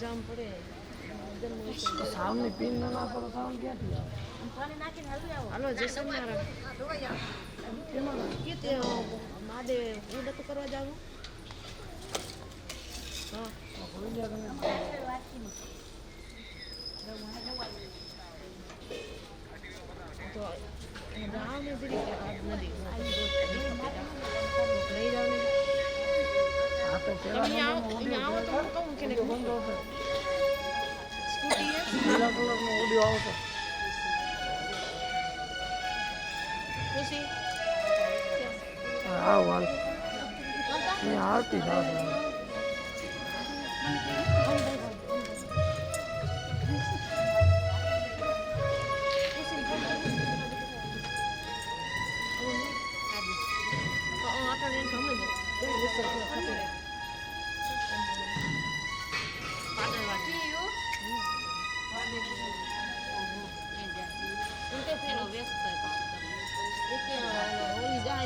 જામ પડે સામને પિન ના નાખો તો સાઉન્ડ ક્યાંથી આવે? હાલો જય સ્વામિનારાયણ કે માદે ઉડત કરવા જાવ હા તો રામ ને જરી કે આજ નદી લઈ જાવ ને આ તો પેલા તમે આવો તો હું કહું કે બંધ હતો સ્કૂટી લીલા કલર નો ઓડિયો આવતો ખુશી આવ હાલ અહીંયા આવતી થશે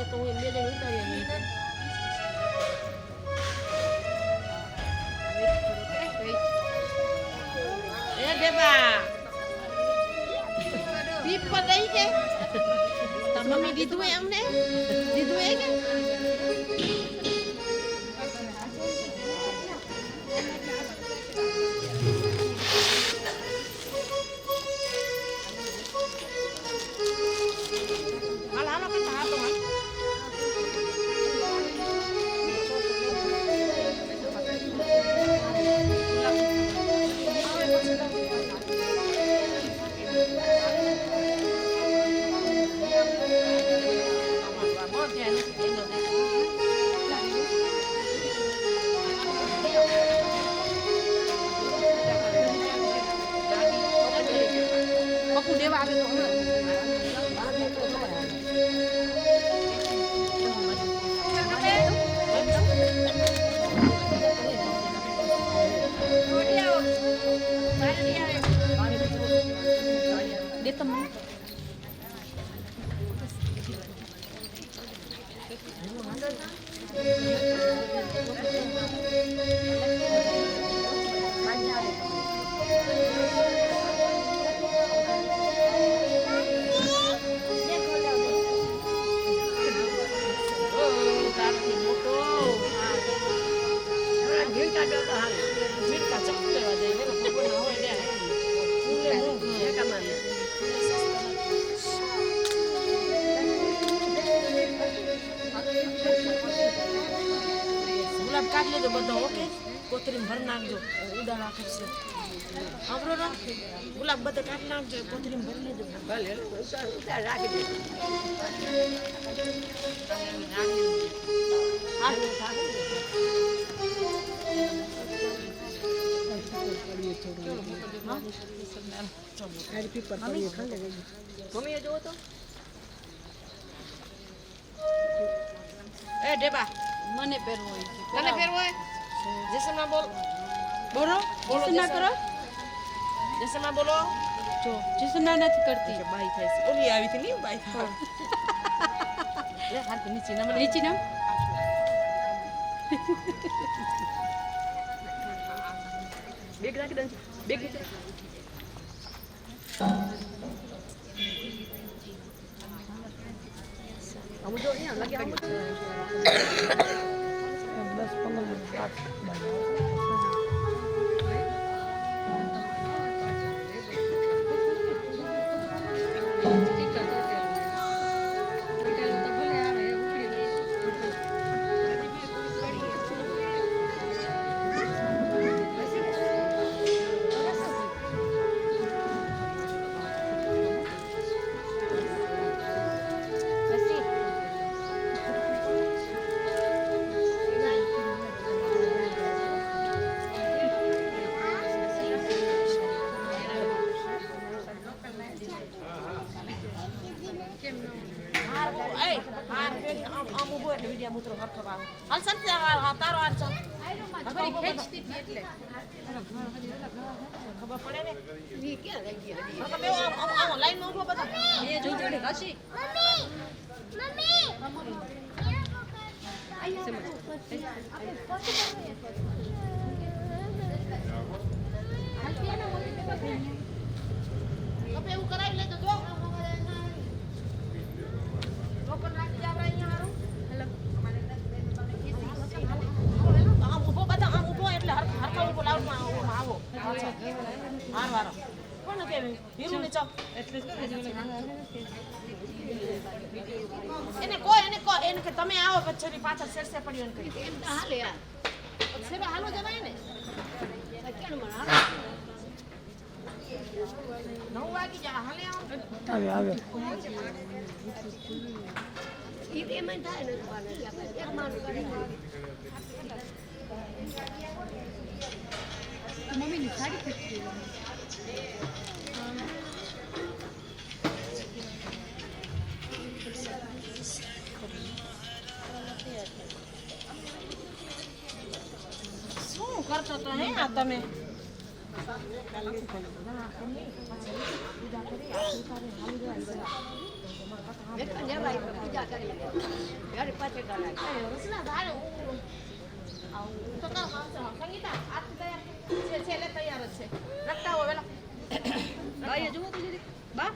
તો હું બે જણ ઉતારીએ એ દેવા પીપર રહી છે મમ્મી દીધું હે અમને દીધું હે કે કાઢ લેજો બધો ઓકે કોથરીમ ભર નાખજો ઉડાડા કરશે આવરો રો ગુલાબ બધો કાઢ નાખજો કોથરીમ ભરી લેજો ભલે ઉડાડ રાખી દે મમ્મી જોવો તો એ ડેબા મને પહેરવો હોય તને પહેરવો હોય જેસમા બોલ બોલો જીસના કરો જેસમા બોલો જો જીસના નથી કરતી બાઈ થાય છે ઓલી આવી હતી ની બાઈ થાય લે હાથ નીચે નમ નીચે નામ બેગ રાખી દે બેગ નીચે આમ જો અહીંયા લાગે આમ 10-15 મિનિટ બાદ હાલ સંત્યા તારો આ ચાલ ફરી ખેંચતી હતી એટલે ખબર પડે ને ઈ ક્યાં લઈ ગયા તમે આમ લાઈન માં ઉભો બધા એ જોઈ જોડે ઘસી મમ્મી કપે એવું કરાવી લેજો જો રોકડ નાખી જાવ અહીંયા હારું આમ ઊભો બધા આમ ઊભો એટલે હરખા ઊભો લાવમાં આવો હાર વારો કોણ કે હીરુ ને ચાપ એટલે એને કે તમે આવો પછી પાછળ સેરસે પડ્યો ને કહી એમ હાલે યાર સેવા હાલો જવાય ને 9 વાગી જા હાલે આવે ઈ એમાં થાય ને એક માનું કરી મમ્મીની સાડી ફિટ શું કરતો તો હે આ તમે પૂજા કરી ઘરે પાછળ કરાય રસના ધારે તો કામ આવશે સંગીતા આરતી તૈયાર છે એટલે તૈયાર જ છે રખતા હો વેલા બાઈએ જુઓ તો જરી બા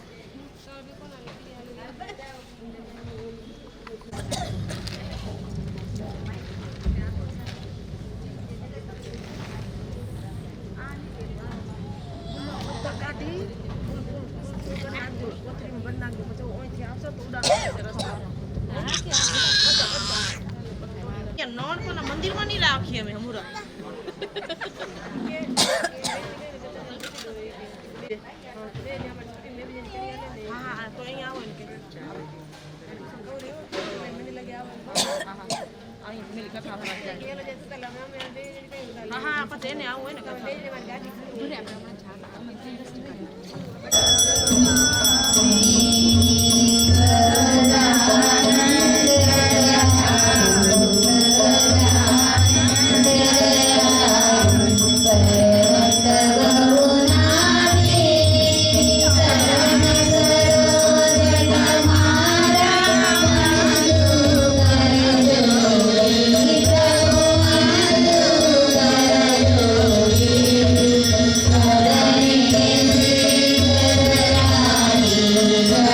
નોન કોના મંદિરમાં નહીં રાખીએ અમે હમુરા હા તો અહીંયા આવો ને કે હા પછી એને આવું હોય ને કથા Thank you.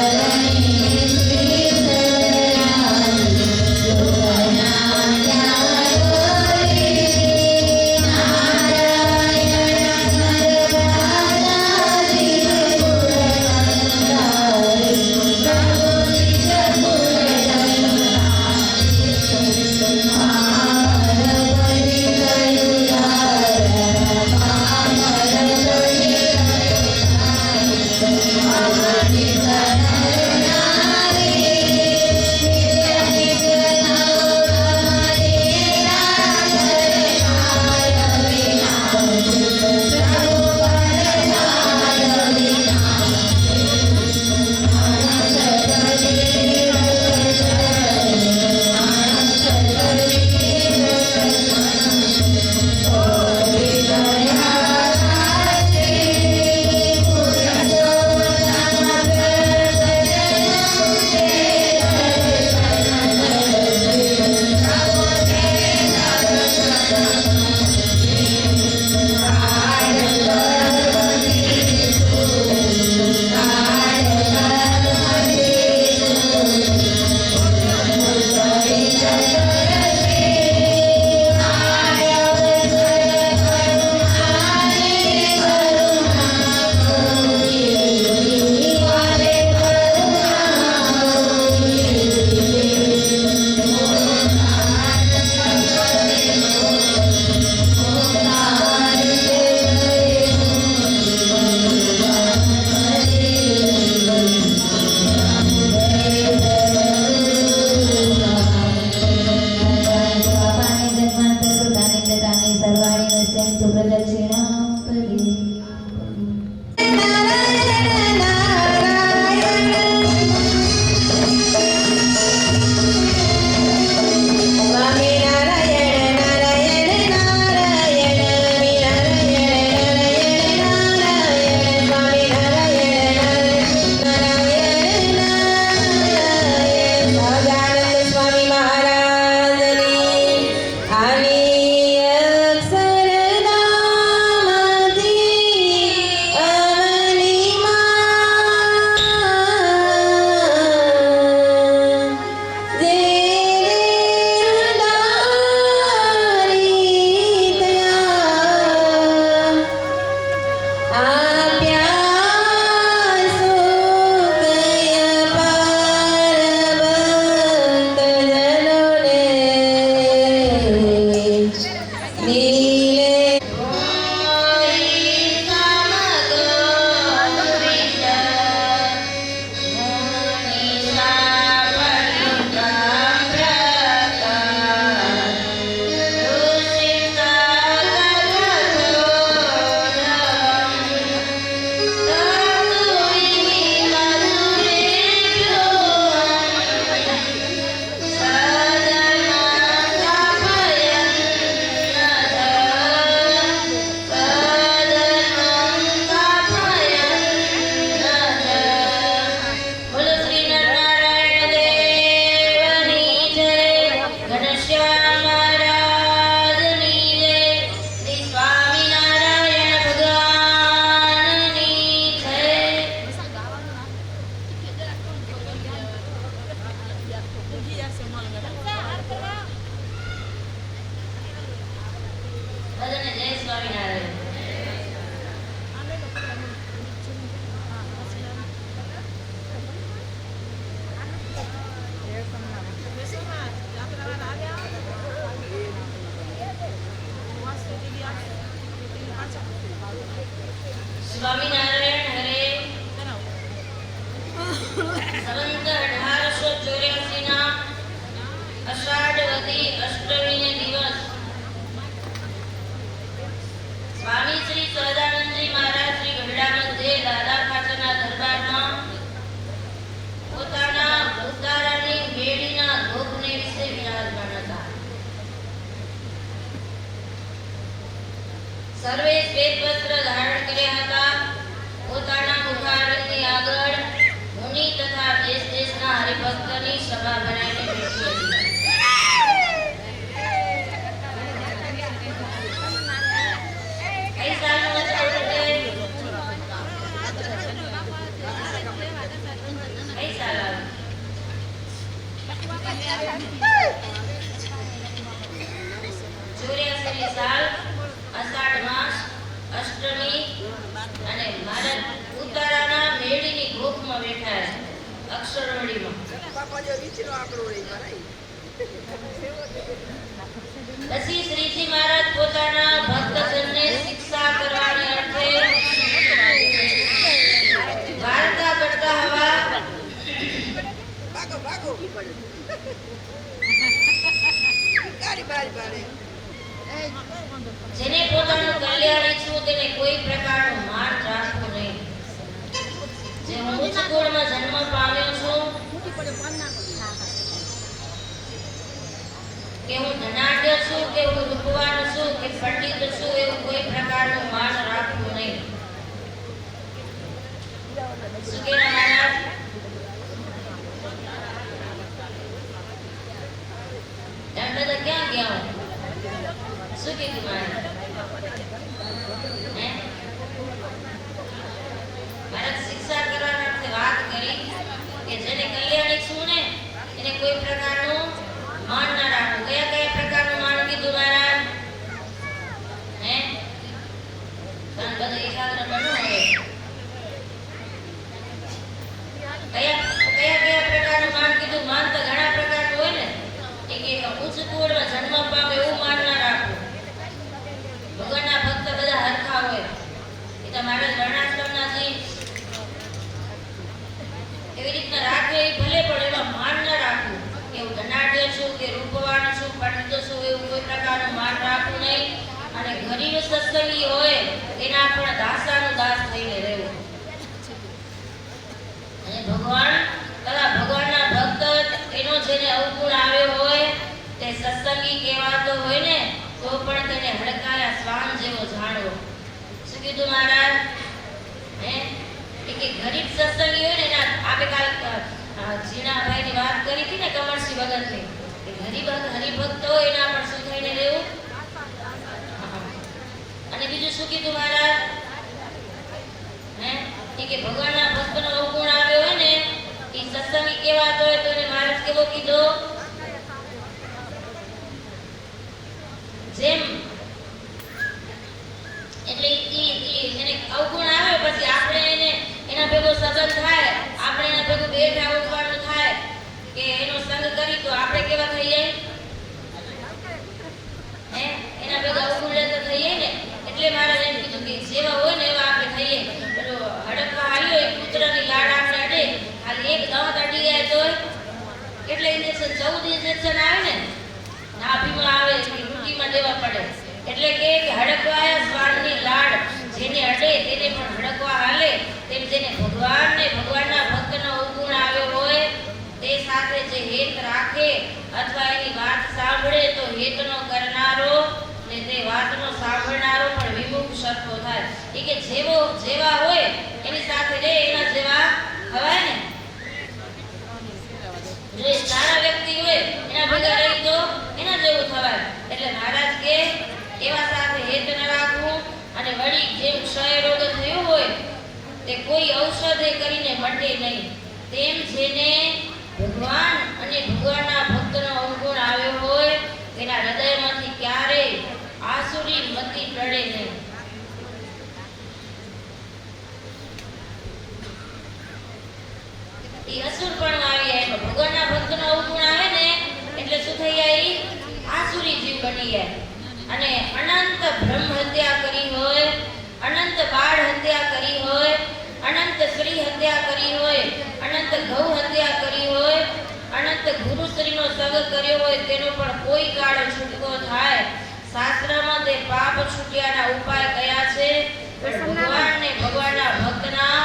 સ્વામિનારાયણ હરે સંવંત 1884 ના અષાઢ વદી અષ્ટમીને દિવસ સ્વામી શ્રી સહજાનંદજી મહારાજ શ્રી ગઢડા મધ્યે દાદા ખાચરના દરબારમાં પોતાના ઉતારાની મેળીના ભોગને વિશે વિરાજમાન હતા. સર્વે શ્વેત વસ્ત્ર ધારણ કર્યા હતા. પોતાના મુખારવિંદની આગળ મુનિ તથા દેશ દેશના હરિભક્તની સભા બનાવીને બેઠી હતી. કઈ સાલનું વચન છે? કઈ સાલ આવે? 84 સાલ અષાઢ માસ અષ્ટમી અને મહારાજ ઉતારાના મેળીની ગોખમાં બેઠા છે. અક્ષરવડીમાં પછી શ્રીજી મહારાજ પોતાના ભક્તજનને શિક્ષા કરવાને અર્થે વાર્તા કરતા હવા જેને પોતાનું કલ્યાણ ઈચ્છવું તેને કોઈ પ્રકારનું માન રાખવું નહીં. જે હું ઉચ્ચ કુળમાં જન્મ પામ્યો છું કે હું ધનાઢ્ય છું કે હું રૂપવાન છું કે પંડિત છું એવું કોઈ પ્રકારનું માન રાખવું નહીં. શું કહેવા મહારાજ? એમ બધા ક્યાં ગયા? શું કીધું મહારાજ? મહારાજ શિક્ષા કરવાના અર્થે વાત કરી કે જેને કલ્યાણ ઈચ્છવું ને એને કોઈ પ્રકારનું માન ના રાખવું. કયા કયા પ્રકારનું માન કીધું મહારાજ? તમે બધા એકાગ્ર બનો. કયા કયા પ્રકારનું માન કીધું? માન તો ઘણા પ્રકારનું હોય ને. કે ઉચ્ચ કુળમાં જન્મ પામે એવું માન ના રાખવું. ભગવાનના ભક્ત બધા હરખા હોય. એ તમારા વર્ણાશ્રમના છે એવી રીતના રાખે એ ભલે, પણ એમાં માન ના રાખવું કે હું ધનાઢ્ય છું કે રૂપવાન છું પંડિત છું એવું કોઈ પ્રકારનું માન રાખવું નહીં. અને ગરીબ સત્સંગી હોય એના પણ દાસાનું દાસ થઈને રહેવું. અને ભગવાન તથા ભગવાનના ભક્ત એનો જેને અવગુણ આવ્યો હોય તે સત્સંગી કહેવાતો હોય ને તો પણ તેને હડકાયા શ્વાન જેવો જાણવો. શું કીધું મહારાજ? કે ગરીબ સત્સંગી હોય ને એના આપણે કાલ જીણાભાઈની વાત કરી હતી ને કમરસિંહ ભગતની, કે ગરીબ હરિભક્ત હોય એના પણ શું થઈને રહેવું. અને બીજું શું કીધું મહારાજ? કે ભગવાનના ભક્તનો અવગુણ આવ્યો હોય ને એ સત્સંગી કહેવાતો હોય તો એને મહારાજ કેવો કીધો? જેમ એટલે એને અવગુણ આવે પછી આપણે એને એના ભેગો સંબંધ થાય, આપણે એના ભેગું બેઠા ઉઠવાનું થાય કે એનો સંગ કરી તો આપણે કેવા થઈ જાય? એના ભેગા અવગુણ રહેતા થઈએ ને. એટલે મહારાજ એમ કીધું કે જેવા હોય ને એવા આપણે થઈએ. પેલો હડકવા હાલ્યો એ પુત્રની લાડ આપણે અડે, ખાલી એક દાંત અડી જાય તો એટલે ઇન્જેક્શન 14 ઇન્જેક્શન આવે ને નાભીમાં આવે કે રૂટીમાં દેવા પડે. એટલે કે હડકવાયા શ્વાનની લાડ જેને અડે તેને પણ હડકવા હાલે. તેમ જેને ભગવાનને ભગવાનના ભક્તનો અવગુણ આવ્યો હોય તે સાથે જે હેત રાખે અથવા એની વાત સાંભળે તો હેતનો કરનારો ને તે વાતનો સાંભળનારો પણ વિમુખ સરખો થાય. એ કે જેવા હોય એની સાથે રે એના જેવા ખવાય ને. જો સારા વ્યક્તિ હોય એના ભેગા રહી તો એના જેવું થવાય. એટલે મહારાજ કે એવા સાથે હેત ન રાખવું. અને વળી જેમ ક્ષય રોગ થયો હોય તે કોઈ ઔષધે કરીને મટે નહીં, તેમ જેને ભગવાન અને ભગવાનના ભક્તનો અવગુણ આવ્યો હોય તેના હૃદયમાંથી ક્યારેય આસુરી મતિ ટળે નહીં. એ અસુર પણ આવી જાય. ભગવાનના ભક્તનો અવગુણ આવે ને એટલે શું થઈ જાય? આસુરી જીવ બની જાય. અને અનંત બ્રહ્મ હત્યા કરી હોય, અનંત બાળ હત્યા કરી ગૌ હત્યા કરી હોય, અનંત ગુરુશ્રીનો સંગ કર્યો હોય, તેનો પણ કોઈ કાળ છૂટકો થાય. શાસ્ત્રમાં તે પાપ છૂટ્યાના ઉપાય કયા છે? ભગવાનને ભગવાનના ભક્તના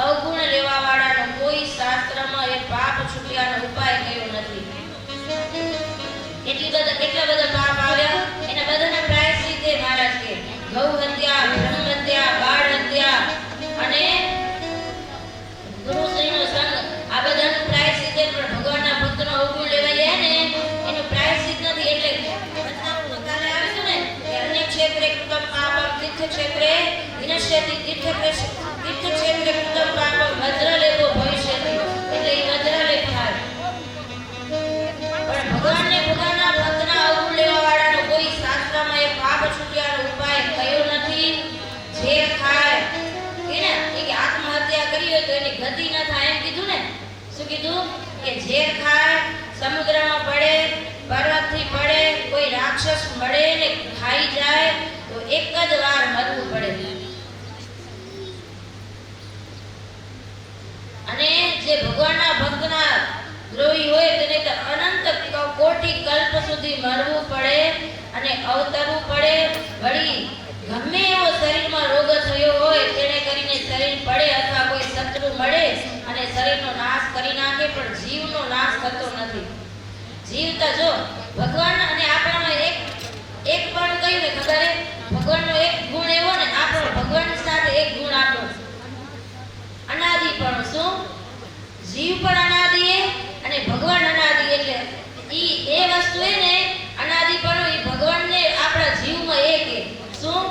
અવગુણ લેવા વાળાનો કોઈ શાસ્ત્રમાં એ પાપ છૂટ્યાનો ઉપાય કયો નથી. કેટલા બધા પાપ આવ્યા, એના બધાના પ્રાયશ્ચિત મહારાજ કે ગૌ હત્યા, બ્રહ્મ હત્યા, બાળ હત્યા અને ગુરુશ્રીનો સંગ, આ બધાનું પ્રાયશ્ચિત પણ ભગવાનના ભક્તનો અવગુણ લેવા જાય ને એનું પ્રાયશ્ચિત નથી. એટલે કાલે આવીશું ને કે અન્ય ક્ષેત્રે કૃતમ પાપમ તીર્થ ક્ષેત્રે વિનશ્યતિ, તીર્થ ક્ષેત્રે કૃતમ પાપમ વજ્રલેપો ભવિષ્યતિ. એટલે એ વજ્રલેપ થાય. પણ ભગવાનને ભગવાનના ભક્તના અવગુણ લેવા વાળાનો કોઈ શાસ્ત્રમાં એ પાપ છૂટ્યાનો ઉપાય કયો નથી. ઝેર ખાય એને કે આત્મહત્યા કરી હોય તો એની ગતિ ન થાય એમ કીધું ને. શું કીધું? કે ઝેર ખાય, સમુદ્રમાં પડે, પર્વતથી પડે, કોઈ રાક્ષસ મળે ને ખાઈ જાય તો એક જ વાર મરવું પડે. અને જે ભગવાનના ભક્તના દ્રોહી હોય તેને તો અનંત કોટી કલ્પ સુધી મરવું પડે અને અવતરવું પડે. વળી ગમે એવો શરીરમાં રોગ થયો હોય તેને કરીને શરીર પડે અથવા કોઈ શત્રુ મળે અને શરીરનો નાશ કરી નાખે, પણ જીવનો નાશ થતો નથી. જીવ તો જો ભગવાન અને આપણામાં એક પણ કયું ને ખબર હે, ભગવાનનો એક ગુણ એવો ને, આપણો ભગવાન સાથે એક ગુણ આપણો અનાદિપણું. શું? જીવ પણ અનાદિ અને ભગવાન અનાદિ. એટલે એ વસ્તુ હે ને અનાદિપણું, એ ભગવાનને આપણા જીવમાં એક હે. શું?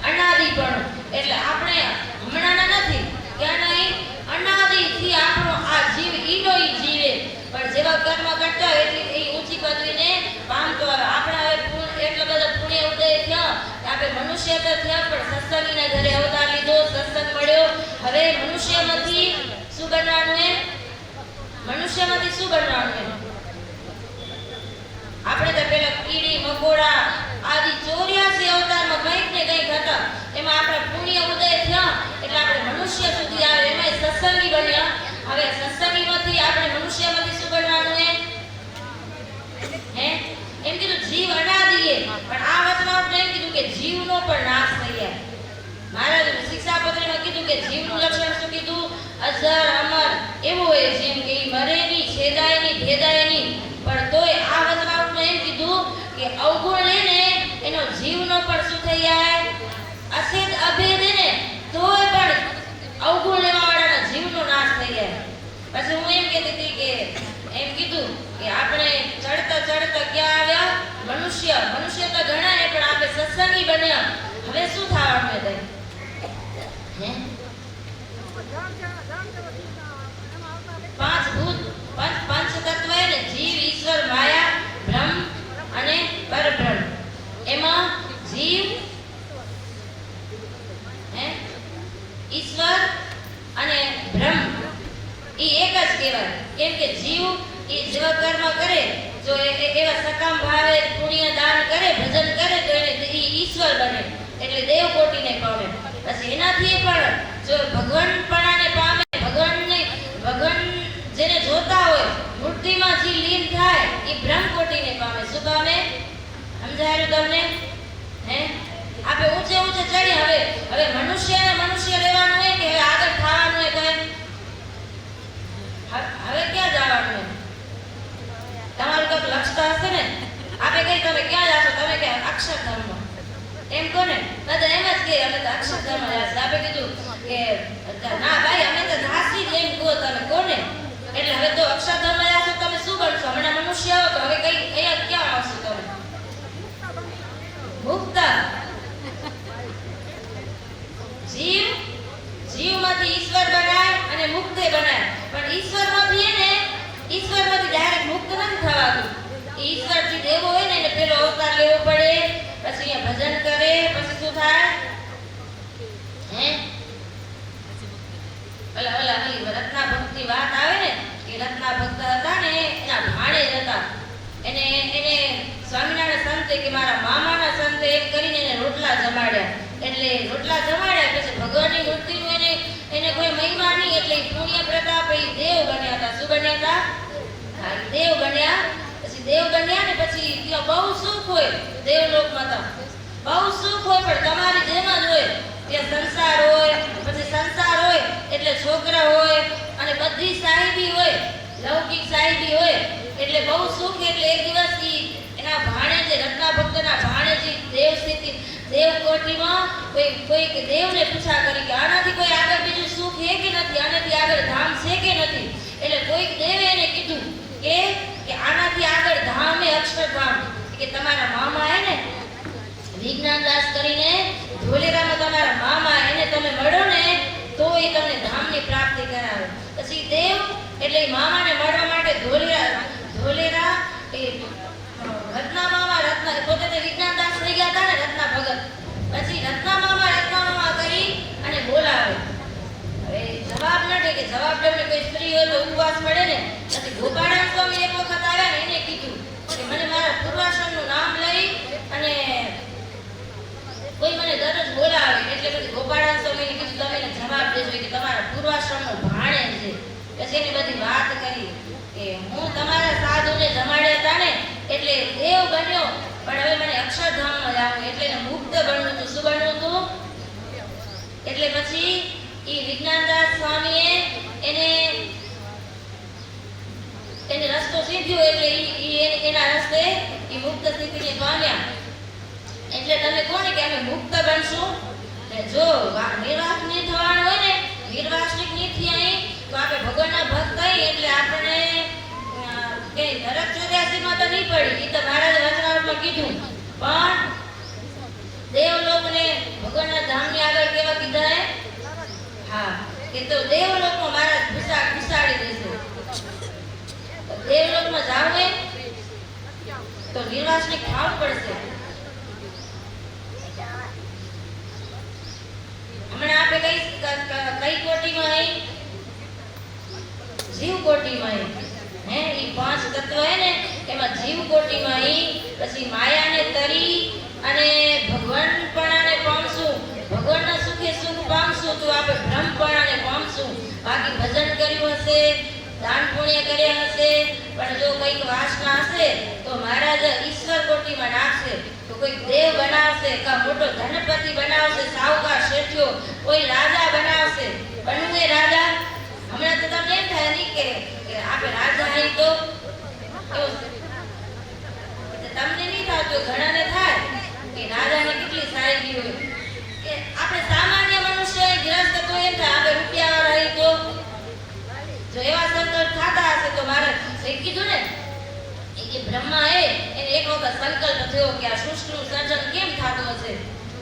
અનાદિપણું. એટલે આપણે હમણાંના નથી, ક્યાં નહીં, અનાદિથી આપણો આ જીવ ઈનો ઈ જીવે. પણ જેવા કર્મ કરતા એટલે એ ઊંચી પદવીને પામતો આવે. આપણે હવે એટલા બધા પુણ્ય ઉદય થયા, આપણે મનુષ્ય તો થયા પણ સત્સંગીના ઘરે અવતાર લીધો, સત્સંગ મળ્યો. હવે મનુષ્યમાંથી શું બનવાનું હે? મનુષ્યમાંથી શું બનવાનું હે? આપણે તો પેલા કીડી મકોડા આદિ 84 અવતારમાં કંઈક ને કંઈક હતા. એમાં આપણા પુણ્ય ઉદય થયા એટલે આપણે મનુષ્ય સુધી આવે, એમાં સત્સંગી બન્યા. હવે સત્સંગીમાંથી આપણે મનુષ્યમાંથી શું બનવાનું હે? એમ કીધું જીવ અનાદિ. પણ આ વચનમાં એમ કીધું કે જીવનો પણ નાશ થઈ જાય. મહારાજ શિક્ષાપત્રીમાં કીધું કે જીવનું લક્ષણ શું કીધું? અજર અમર એવું હોય, જેમ કે મરે નહીં, છેદાય નહીં, ભેદાય નહીં. પણ તોય આ વચનમાં એમ કીધું કે અવગુણ લઈને એનો જીવનો પણ શું થઈ જાય? અછેદ અભેદ ને તોય પણ અવગુણ લેવા વાળાના જીવનો નાશ થઈ જાય. પછી હું એમ કહેતી હતી કે એમ કીધું કે આપણે ચડતા ચડતા ક્યાં આવ્યા? મનુષ્ય તો ઘણા ને પણ આપણે સત્સંગી બન્યા. હવે શું થવાનું છે? પાંચ ભૂત, પંચ તત્વ ને જીવ, ઈશ્વર, માયા, બ્રહ્મ અને પરબ્રહ્મ. એમાં જીવ, ઈશ્વર અને બ્રહ્મ એ એક જ કહેવાય. કેમ કે જીવ એ જેવા કર્મ કરે, જો એવા સકામ ભાવે પુણ્ય દાન કરે, ભજન કરે તો એને ઈશ્વર બને, એટલે દેવ કોટીને પામે. પછી એનાથી પણ જો ભગવાનપણાને પામે, ભગવાન જેને જોતા હોય મૂર્તિમાં જે લીન થાય એ બ્રહ્મ કોટીને પામે. શું પામે? સમજાયું તમને? આપણે ઊંચે ઊંચે ચડી. હવે મનુષ્ય રહેવાનું હોય કે હવે આગળ થવાનું હોય કઈ? હવે ક્યાં જવાનું હોય? તમારું કઈક લક્ષ્ય હશે ને. આપણે કઈ તમે ક્યાં જાશો? તમે કે અક્ષરધામ એમ કહો ને. બધા એમ જ કે અમે તો અક્ષરધામ જશે. આપણે કીધું કે ના ભાઈ અમે તો ધાસી જ એમ કહો તમે કોને. એટલે હવે તો અક્ષરધામ જશો તમે શું બનશો? હમણાં મનુષ્ય આવો તો હવે કઈ અહીંયા ક્યાં આવશો તમે? મુક્ત. જીવમાંથી ઈશ્વર બનાય અને મુક્ત બનાય. પણ ઈશ્વરમાંથી ડાયરેક્ટ મુક્ત નથી થવાતું. ઈશ્વરથી દેવો હોય ને એને પેલો અવતાર લેવો પડે, પછી અહીંયા ભજન કરે, પછી શું થાય? રત્ના ભક્તિ વાત આવે ને કે રત્ના ભક્ત હતા ને એના ભાણે હતા. એને સ્વામિનારાયણ સંતે કે મારા મામાના સંતે એમ કરીને એને રોટલા જમાડ્યા. એટલે રોટલા જમાડ્યા પછી ભગવાનની મૂર્તિનું એને કોઈ મહિમા નહીં, એટલે પુણ્ય પ્રતાપ એ દેવ બન્યા હતા. દેવ બન્યા ને પછી ત્યાં બહુ સુખ હોય, દેવલોકમાં તો બહુ સુખ હોય, પણ તમારી જેમ જ હોય. ત્યાં સંસાર હોય, પછી સંસાર હોય એટલે છોકરા હોય અને બધી સાહેબી હોય, લૌકિક સાહેબી હોય એટલે બહુ સુખ. એટલે એક દિવસ એના ભાણેજે, રત્ના ભક્તના ભાણેજે દેવ સ્થિતિ દેવકોટીમાં કોઈક દેવને પૂછા કરી કે આનાથી કોઈ આગળ બીજું સુખ છે કે નથી, આનાથી આગળ ધામ છે કે નથી. એટલે કોઈક દેવે એને કીધું કે આનાથી આગળ ધામ એ અક્ષરધામ, કે તમારા મામા હે ને વિજ્ઞાનદાસ કરીને ધોલેરામાં તમારા મામા, એને તમે મળો ને તો એ તમને ધામની પ્રાપ્તિ કરાવે. પછી દેવ એટલે મામાને મળવા માટે ધોલેરા એ રત્ના મામા, રત્ના પોતે તે વિજ્ઞાનદાસ થઈ ગયા હતા ને રત્ના ભગત. પછી રત્ના મામા કરી અને બોલાવે. હવે જવાબ ન દે, કે જવાબ દેવને કોઈ સ્ત્રી હોય તો ઉપવાસ પડે ને. પછી ગોપાળાન સ્વામી એક વખત આવ્યા ને, એને કીધું કે મને મારા પૂર્વાશ્રમનું નામ લઈ અને કોઈ મને દરરોજ બોલાવે. એટલે પછી ગોપાળાન સ્વામીને કીધું તમે એને જવાબ દેજો કે તમારા પૂર્વાશ્રમનો ભાણે છે. પછી એની બધી વાત કરી કે હું તમારા સાધુને જમાડ્યા હતા ને એટલે દેવ બન્યો, પણ હવે મને અક્ષરધામમાં જવું એટલે એને મુક્ત બનવું હતું. શું બનવું હતું? એટલે પછી ઈ વિજ્ઞાનદાસ સ્વામીએ એને રસ્તો સીધ્યો. એટલે એના રસ્તે ઈ મુક્ત સ્થિતિને પામ્યા. એટલે તમે કોને કે અમે મુક્ત બનશું? જો નિર્વાસનિક થવાનું હોય ને, નિર્વાસનિક ની થયા તો આપણે ભગવાનના ભક્ત થઈ એટલે આપણે કે નરક 84 માં તો નહીં પડી. એ તો મહારાજે વચનામૃતમાં કીધું. પણ દેવલોકને ભગવાનના ધામની આગળ કેવા કીધા હે? હા, કે તો દેવલોકમાં મહારાજ ઘુસાડી દેશે. દેવલોકમાં જાવ ને તો નિર્વાસનિક થવું પડશે. હમણાં આપણે કઈ કોટીમાં હે? જીવ કોટીમાં હે. ઈ પાંચ તત્વ હે ને એમાં જીવ કોટીમાં હે. પછી માયાને તરી અને ભગવાનપણાને પામશું, ભગવાનના સુખે સુખ પામશું તો આપણે બ્રહ્મપણાને પામશું. બાકી ભજન કર્યું હશે, દાન પુણ્ય કર્યા હશે, પણ જો કઈક વાસના હશે તો મહારાજ ઈશ્વર કોટીમાં નાખશે. તો કોઈ દેવ બનાવશે, કા મોટો ધનપતિ બનાવશે, સાહુકાર શેઠિયો કોઈ રાજા બનાવશે. બનવું એ રાજા? હમણાં તો તમને એમ થાય નહીં કે આપણે રાજા હઈ તો તમને નહીં થતું, ઘણાને થાય કે રાજાને કેટલી સારી હોય. કે આપણે સામાન્ય મનુષ્ય ગ્રસ્ત તો એમ થાય આપણે રૂપિયાવાળા હઈ તો જો એવા સંકલ્પ થતા હશે તો મારે કીધું ને કે બ્રહ્મા એને એક વખત સંકલ્પ થયો કે આ સૃષ્ટિનું સર્જન કેમ થતું હશે.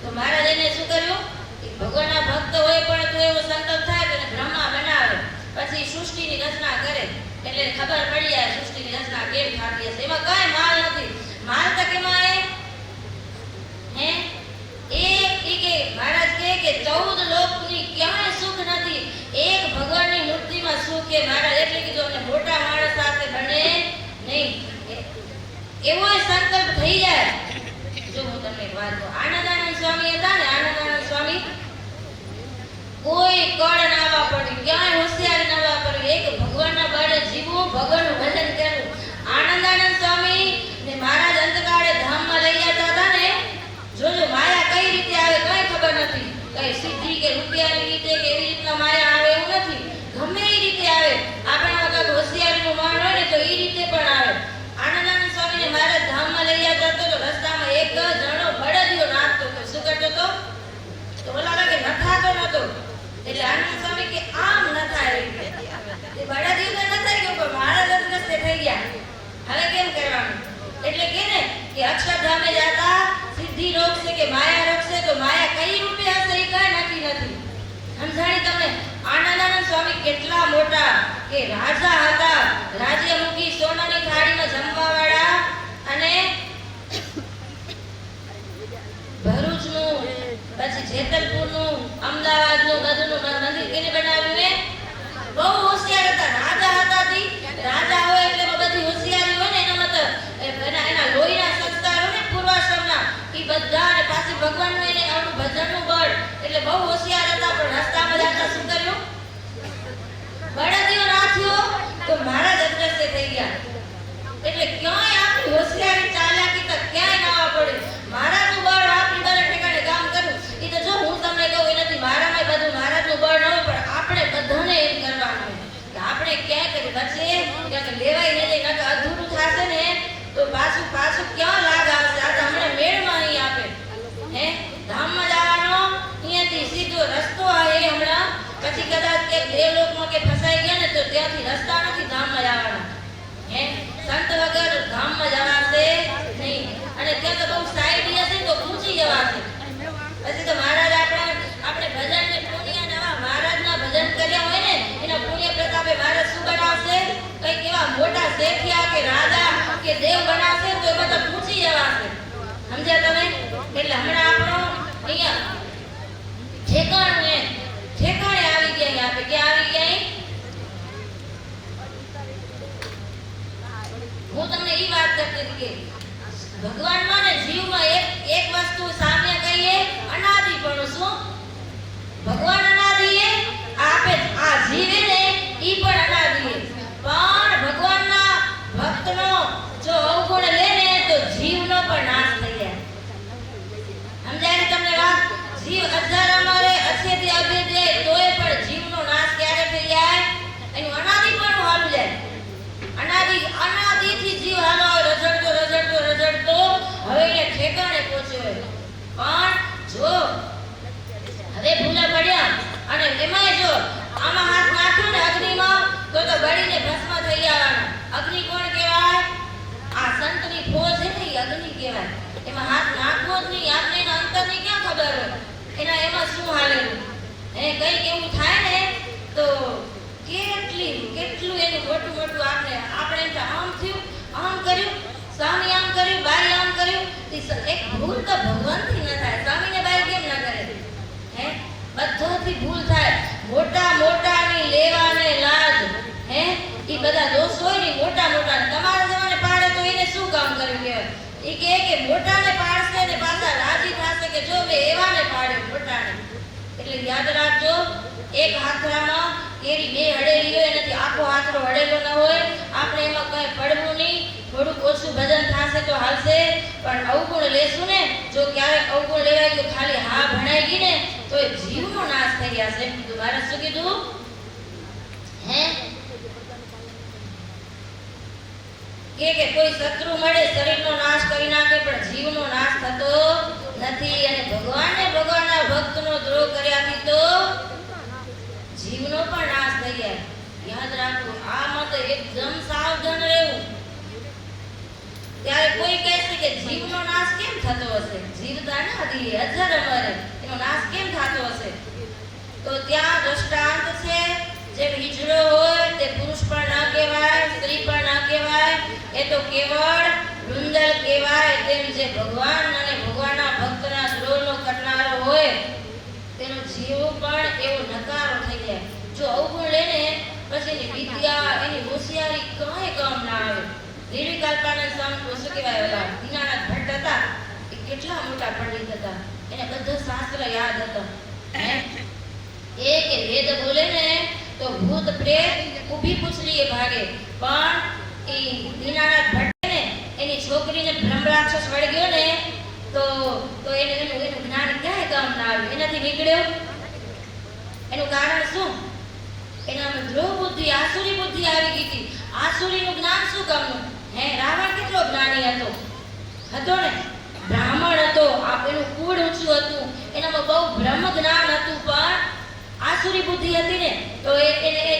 તો મહારાજ એને શું કર્યું? ભગવાનના ભક્ત હોય પણ તો એવો સંકલ્પ થાય તો બ્રહ્મા બનાવે. પછી સૃષ્ટિની રચના કરે એટલે ખબર પડી જાય સૃષ્ટિની રચના કેમ થતી હશે. એમાં કઈ માલ નથી. માલ તો કેમાં હે કે મહારાજ કે 14 લોકની ક્યાંય સુખ નથી, એક ભગવાનની મૂર્તિમાં સુખ કે મહારાજ એટલે કીધું અમને મોટા માણસ સાથે બને નહીં. એવો સંકલ્પ થઈ જાય. જો હું તમને એક વાત કહું, આનંદાનંદ સ્વામી હતા ને, આનંદાનંદ સ્વામી કોઈ કળ ના વાપરવી, ક્યાંય હોશિયારી ના વાપરવી, એક ભગવાનના બળે જીવવું, ભગવાનનું ભજન કરવું. આનંદાનંદ સ્વામી ને મહારાજ અંતકાળે ધામમાં લઈ જતા હતા ને, જોજો માયા કઈ રીતે આવે કઈ ખબર નથી. કઈ સિદ્ધિ કે રૂપિયાની રીતે કે એવી રીતના માયા આવે એવું નથી. ગમે એ રીતે આવે. આપણામાં કઈ હોશિયારીનું માણ હોય ને તો એ રીતે પણ આવે. આનંદાનંદ સ્વામીને મહારાજ ધામમાં લઈ જતા તો રસ્તામાં એક જણો બળદિયો નાચતો હતો. શું કરતો હતો? તો ઓલા કે નથાતો નતો. એટલે આનંદ સ્વામી કે આમ નથાય એ બળદિયો તો નથાઈ ગયો પણ મહારાજ રસ્તે થઈ ગયા. હવે કેમ કરવાનું? એટલે કે ને કે અક્ષરધામે જાતા સિદ્ધિ રોકશે કે માયા રોકશે, તો માયા કઈ રૂપે હશે એ કઈ નક્કી નથી. સમજાણી તમને? આનંદાનંદ સ્વામી કેટલા મોટા કે રાજા હતા, રાજ્યમુખી, સોનાની થાળીમાં જમવાવાળા, અને ભરૂચનું પછી જેતલપુરનું અમદાવાદનું બધું મંદિર કેને બનાવ્યું હે? બહુ હોશિયાર હતા, રાજા હતા. રાજા હોય એટલે બધી હોશિયારી હોય ને, એના મત એના લોહીના સંસ્કાર હોય ને પૂર્વાશ્રમના એ બધા, અને પાછી ભગવાનનું એને આવડું ભજનનું બળ એટલે બહુ હોશિયાર હતા. પણ રસ્તામાં જતા શું કર્યું? બળદિયો નાખ્યો તો મહારાજ અદ્રશ્ય થઈ ગયા. એટલે ક્યાંય આપણે આપણે ક્યાંક વચ્ચે ક્યાંક લેવાય નહીં નકર અધૂરું થશે ને તો પાછું ક્યાં લાગ આવશે? આ તો હમણાં મેળમાં અહીં આપે હે ધામમાં જવાનો અહીંયાથી સીધો રસ્તો આવે હમણાં પછી કદાચ કે દેવલોકમાં કે ફસાઈ ગયા ને તો ત્યાંથી રસ્તા નથી ધામમાં જવાના હે સંત વગર ધામમાં જવાશે નહીં અને ત્યાં તો બહુ સાઈડ હશે તો પૂછી જવાશે પછી તો મહારાજ આપણે ભજન ને પુણ્ય નવા મહારાજના ભજન કર્યા હોય ને એના પુણ્ય પ્રતાપે મહારાજ શું બનાવશે કઈક એવા મોટા શેઠિયા કે રાજા કે દેવ બનાવશે તો એ બધા પૂછી જવાશે સમજ્યા તમે એટલે હમણાં આપણો અહીંયા ઠેકાણે આવી ગયા આપણે ક્યાં આવી ગયા હું તમને એ વાત કરતી હતી કે ભગવાનમાં ને જીવમાં એક વસ્તુ સામ્ય કહીએ અનાદિપણું શું ભગવાન અનાદિ આપે આ જીવે ને ઈ પણ અનાદિ પણ ભગવાનના ભક્તનો જો અવગુણ લે ને તો જીવનો પણ નાશ થઈ જાય સમજાય તમને વાત જીવ અજાર અમારે અછેથી અભેદે તોય પણ જીવનો નાશ ક્યારે થઈ જાય એનું અનાદિપણું હાલું જાય અનાદિથી જીવ હાલો રઝળતો હવે એને ઠેકાણે પહોંચ્યો પણ જો હવે ભૂલા પડ્યા અને એમાંય જો આમાં હાથ નાખ્યો ને અગ્નિમાં તો બળીને ભસ્મ થઈ જવાના અગ્નિ કોણ કહેવાય આ સંતની ફોજ છે ને એ અગ્નિ કહેવાય એમાં હાથ નાખવો જ નહીં આપને એના અંતરની ક્યાં ખબર હોય એના એમાં શું હાલેલું કઈક એવું થાય ને તો કેટલું એનું મોટું આપણે એમ આમ થયું આમ કર્યું સ્વામી આમ કર્યું બાઈ આમ કર્યું એક ભૂલ તો ભગવાનથી ન થાય સ્વામીને બાઈ કેમ ન કરે હે બધાથી ભૂલ થાય મોટાની લેવાને લાજ હે ઈ બધા દોષ હોય ને મોટા તમારા જવાને પાડે તો એને શું કામ કર્યું કહેવાય ઈ કે મોટાને પાડશે ને પાછા રાજી થશે કે જો મેં એવાને પાડ્યો મોટાને એટલે યાદ રાખજો એક હાથરામાં કેરી બે હડેલી હોય એનાથી આખો હાથરો હડેલો ન હોય આપણે એમાં કઈ પડવું નહીં થોડુંક ઓછું ભજન થશે તો હાલશે પણ અવગુણ લેશું ને જો ક્યારેક અવગુણ લેવાય તો ખાલી હા ભણાઈ ગઈ ને તો એ જીવનો નાશ થઈ જશે એમ કીધું મારે શું કીધું હે કે કોઈ શત્રુ મળે શરીરનો નાશ કરી નાખે પણ જીવનો નાશ થતો નથી અને ભગવાનના ભક્તનો દ્રોહ કર્યાથી તો જીવનો પણ નાશ થઈ જાય યાદ રાખો આમાં તો એકદમ સાવધાન રહેવું ત્યારે કોઈ કહેશે કે જીવનો નાશ કેમ થતો હશે જીવતા નથી અજર અમર એનો નાશ કેમ થતો હશે તો ત્યાં દ્રષ્ટાંત છે જે હિજડો હોય તે પુરુષ પણ ન કહેવાય સ્ત્રી પણ ન કહેવાય એ તો કેવળ વૃંદલ કહેવાય તેમ જે ભગવાન અને ભગવાનના ભક્તના દ્રોહનો કરનારો હોય તેનો જીવ પણ એવો નકારો થઈ જાય જો અવગુણ લે ને પછી એની વિદ્યા એની હોશિયારી કઈ કામ ના આવે નિર્વિકલ્પાનંદ સ્વામી શું કહેવાય ઓલા દીનાનાથ ભટ્ટ હતા એ કેટલા મોટા પંડિત હતા એને બધા શાસ્ત્ર યાદ હતા એ કે વેદ બોલે ને તો ભૂત પ્રેત ઊભી પૂછડીએ ભાગે પણ એ દીનાનાથ ભટ્ટ ને એની છોકરીને બ્રહ્મ રાક્ષસ વળગ્યો ને તો એનું જ્ઞાન ક્યાંય કામ ના આવ્યું એનાથી નીકળ્યો એનું કારણ શું એનામાં દ્રોહ બુદ્ધિ આસુરી બુદ્ધિ આવી ગઈ હતી આસુરીનું જ્ઞાન શું કામનું હે રાવણ કેટલો જ્ઞાની હતો ને બ્રાહ્મણ હતો એનું કુળ ઊંચું હતું એનામાં બહુ બ્રહ્મ જ્ઞાન હતું પણ આસુરી બુદ્ધિ હતી ને તો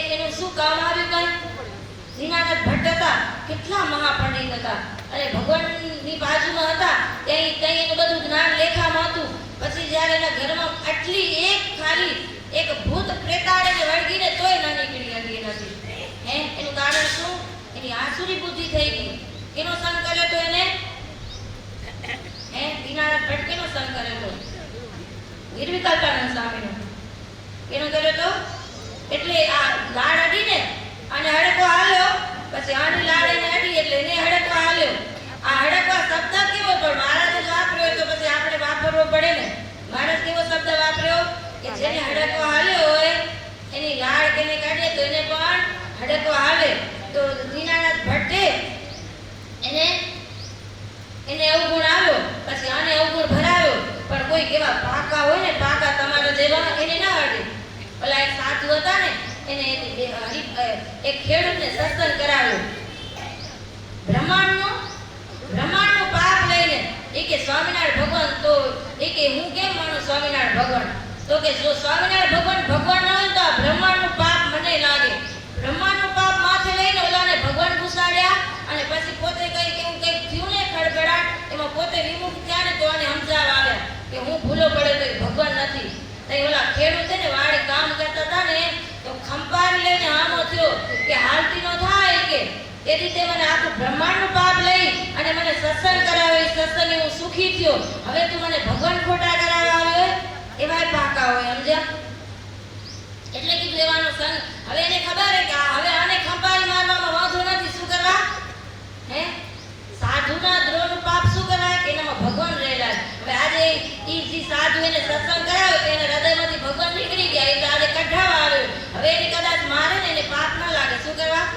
એનું શું કામ આવ્યું કઈ દીનાનાથ ભટ્ટ હતા કેટલા મહાપંડિત હતા અને ભગવાનની બાજુમાં હતા ત્યાં એનું બધું જ્ઞાન લેખામાં હતું પછી જ્યારે એના ઘરમાં આટલી એક ભૂત પ્રેતાળે વળગીને તોય ના નીકળી હતી એનાથી હે એનું કારણ શું એની આસુરી બુદ્ધિ થઈ ગઈ કેનો સંગ કર્યો તો એને હે દીનાનાથ ભટ્ટ કેનો સંગ કર્યો તો નિર્વિકલ્પાનંદ સ્વામીનો કેનો કર્યો તો એટલે આ લાડ અડીને અને હડકો હાલ્યો પછી આની લાડ એને અડી એટલે એને હડકો હાલ્યો આ હડકવા શબ્દ કેવો પણ મહારાજે વાપર્યો તો પછી આપણે વાપરવો પડે ને મહારાજ કેવો શબ્દ વાપર્યો કે જેને હડકો હાલ્યો હોય એની લાડ કેને કાઢે તો એને પણ હડકો હાલે તો દીનાનાથ ભટ્ટે એને અવગુણ આવ્યો પછી આને અવગુણ ભરાયો પણ કોઈ કેવા પાકા હોય ને પાકા તમારા જેવા એને ના અડે ઓલા એક સાધુ હતા ને એને એક ખેડૂતને સત્સંગ કરાવ્યો. બ્રહ્માંડનું પાપ લઈને એ કે સ્વામિનારાયણ ભગવાન તો એ કે હું કેમ માનું સ્વામિનારાયણ ભગવાન? તો કે જો સ્વામિનારાયણ ભગવાન ન હોય તો આ બ્રહ્માંડનું પાપ મને લાગે. બ્રહ્માંડનું પાપ માથે લઈને ઓલાને ભગવાન ઘુસાડ્યા અને પછી પોતે કઈ કેવું કઈ થયું ને ખડખડાટ, એમાં પોતે વિમુખ થયા ને તો આને સમજાવવા આવ્યા કે હું ભૂલો પડે તો ભગવાન નથી. તઈ ઓલા ખેડૂત છે ને વાડે કામ કરતા હતા ને તો ખંપારી લઈને આમો થયો કે હાલતી નો થાય કે તેથી તે મને આખું બ્રહ્માંડનું પાપ લઈ અને મને સત્સંગ કરાવે. સત્સંગ હું સુખી થયો. હવે તું મને ભગવાન ખોટા કરાવવા આવ્યો એવાય પાકા હોય, સમજ્યા? એટલે કીધું એવાનો સંગ. હવે એને ખબર હે કે હવે આને ખંપારી મારવામાં વાંધો નથી. શું કરવા? હે સાધુના દ્રોહનું પાપ શું કરાય કે એનામાં ભગવાન રહેલા. હવે આજે ઈ જે સાધુ એને સત્સંગ કરાવ્યો તો એના હૃદયમાંથી ભગવાન નીકળી ગયા. એટલે આજે કઢાવા આવ્યો. હવે એને કદાચ મારે ને એને પાપ ન લાગે. શું કરવા?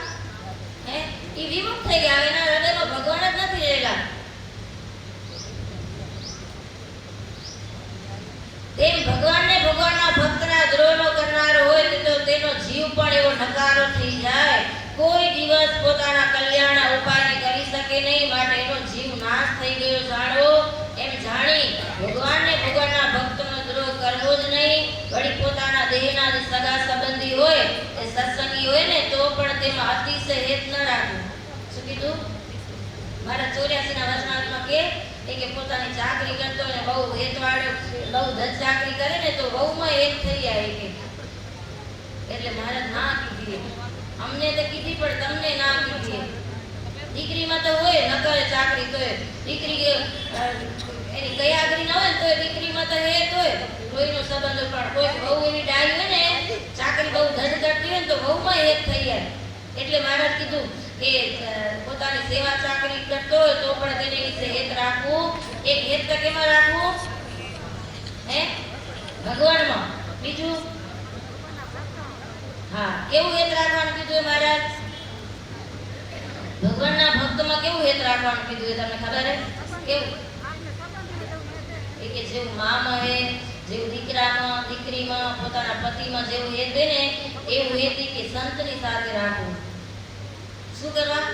હે ઈ વિમુખ થઈ ગયા. એના હૃદયમાં ભગવાન જ નથી રહેલા. તેમ ભગવાનને ભગવાનના ભક્તના દ્રોહનો કરનારો હોય તો તેનો જીવ પણ એવો નકારો થઈ જાય. કોઈ દિવસ પોતાના કલ્યાણના ઉપાય કરી શકે નહીં. માટે એનો જીવ નાશ થઈ ગયો જાણો. એમ જાણી ભગવાનને ભગવાનના ભક્તનો દ્રોહ કરવો જ નહીં. વળી પોતાના દેહના જે સગા સંબંધી હોય એ સત્સંગી હોય ને તો પણ તેમાં અતિશય હેત ન રાખવું. શું કીધું? મારા 84 ના વચનામાં કે પોતાની ચાકરી કરતો ને બહુ હેતવાળો બહુ ધજ ચાકરી કરે ને તો બહુમાં હેત થઈ જાય કે એટલે મારે ના કીધી. અમને તો કીધી પણ તમને ના કીધી. દીકરીમાં તો હોય ન કરે ચાકરી તો દીકરી એની કયાગરી ન હોય તો દીકરીમાં તો હેત હોય. કોઈનો સંબંધ પણ કોઈ બહુ એની ડાઈ હોય ને ચાકરી બહુ ધજ કરતી હોય ને તો બહુમાં હેત થઈ જાય. એટલે મારે કીધું કે પોતાની સેવા ચાકરી કરતો હોય તો પણ તેને વિશે હેત રાખવું. એક હેત તો કેમાં રાખવું? હે ભગવાનમાં. બીજું હા કેવું હેત રાખવાનું કીધું મહારાજ? ભગવાનના ભક્તમાં કેવું હેત રાખવાનું કીધું એ તમને ખબર હે? કેવું? એ કે જેવું મામાં હે, જેવું દીકરામાં, દીકરીમાં, પોતાના પતિમાં જેવું હેત હે ને એવું હેત કે સંતની સાથે રાખવું. શું કરવા?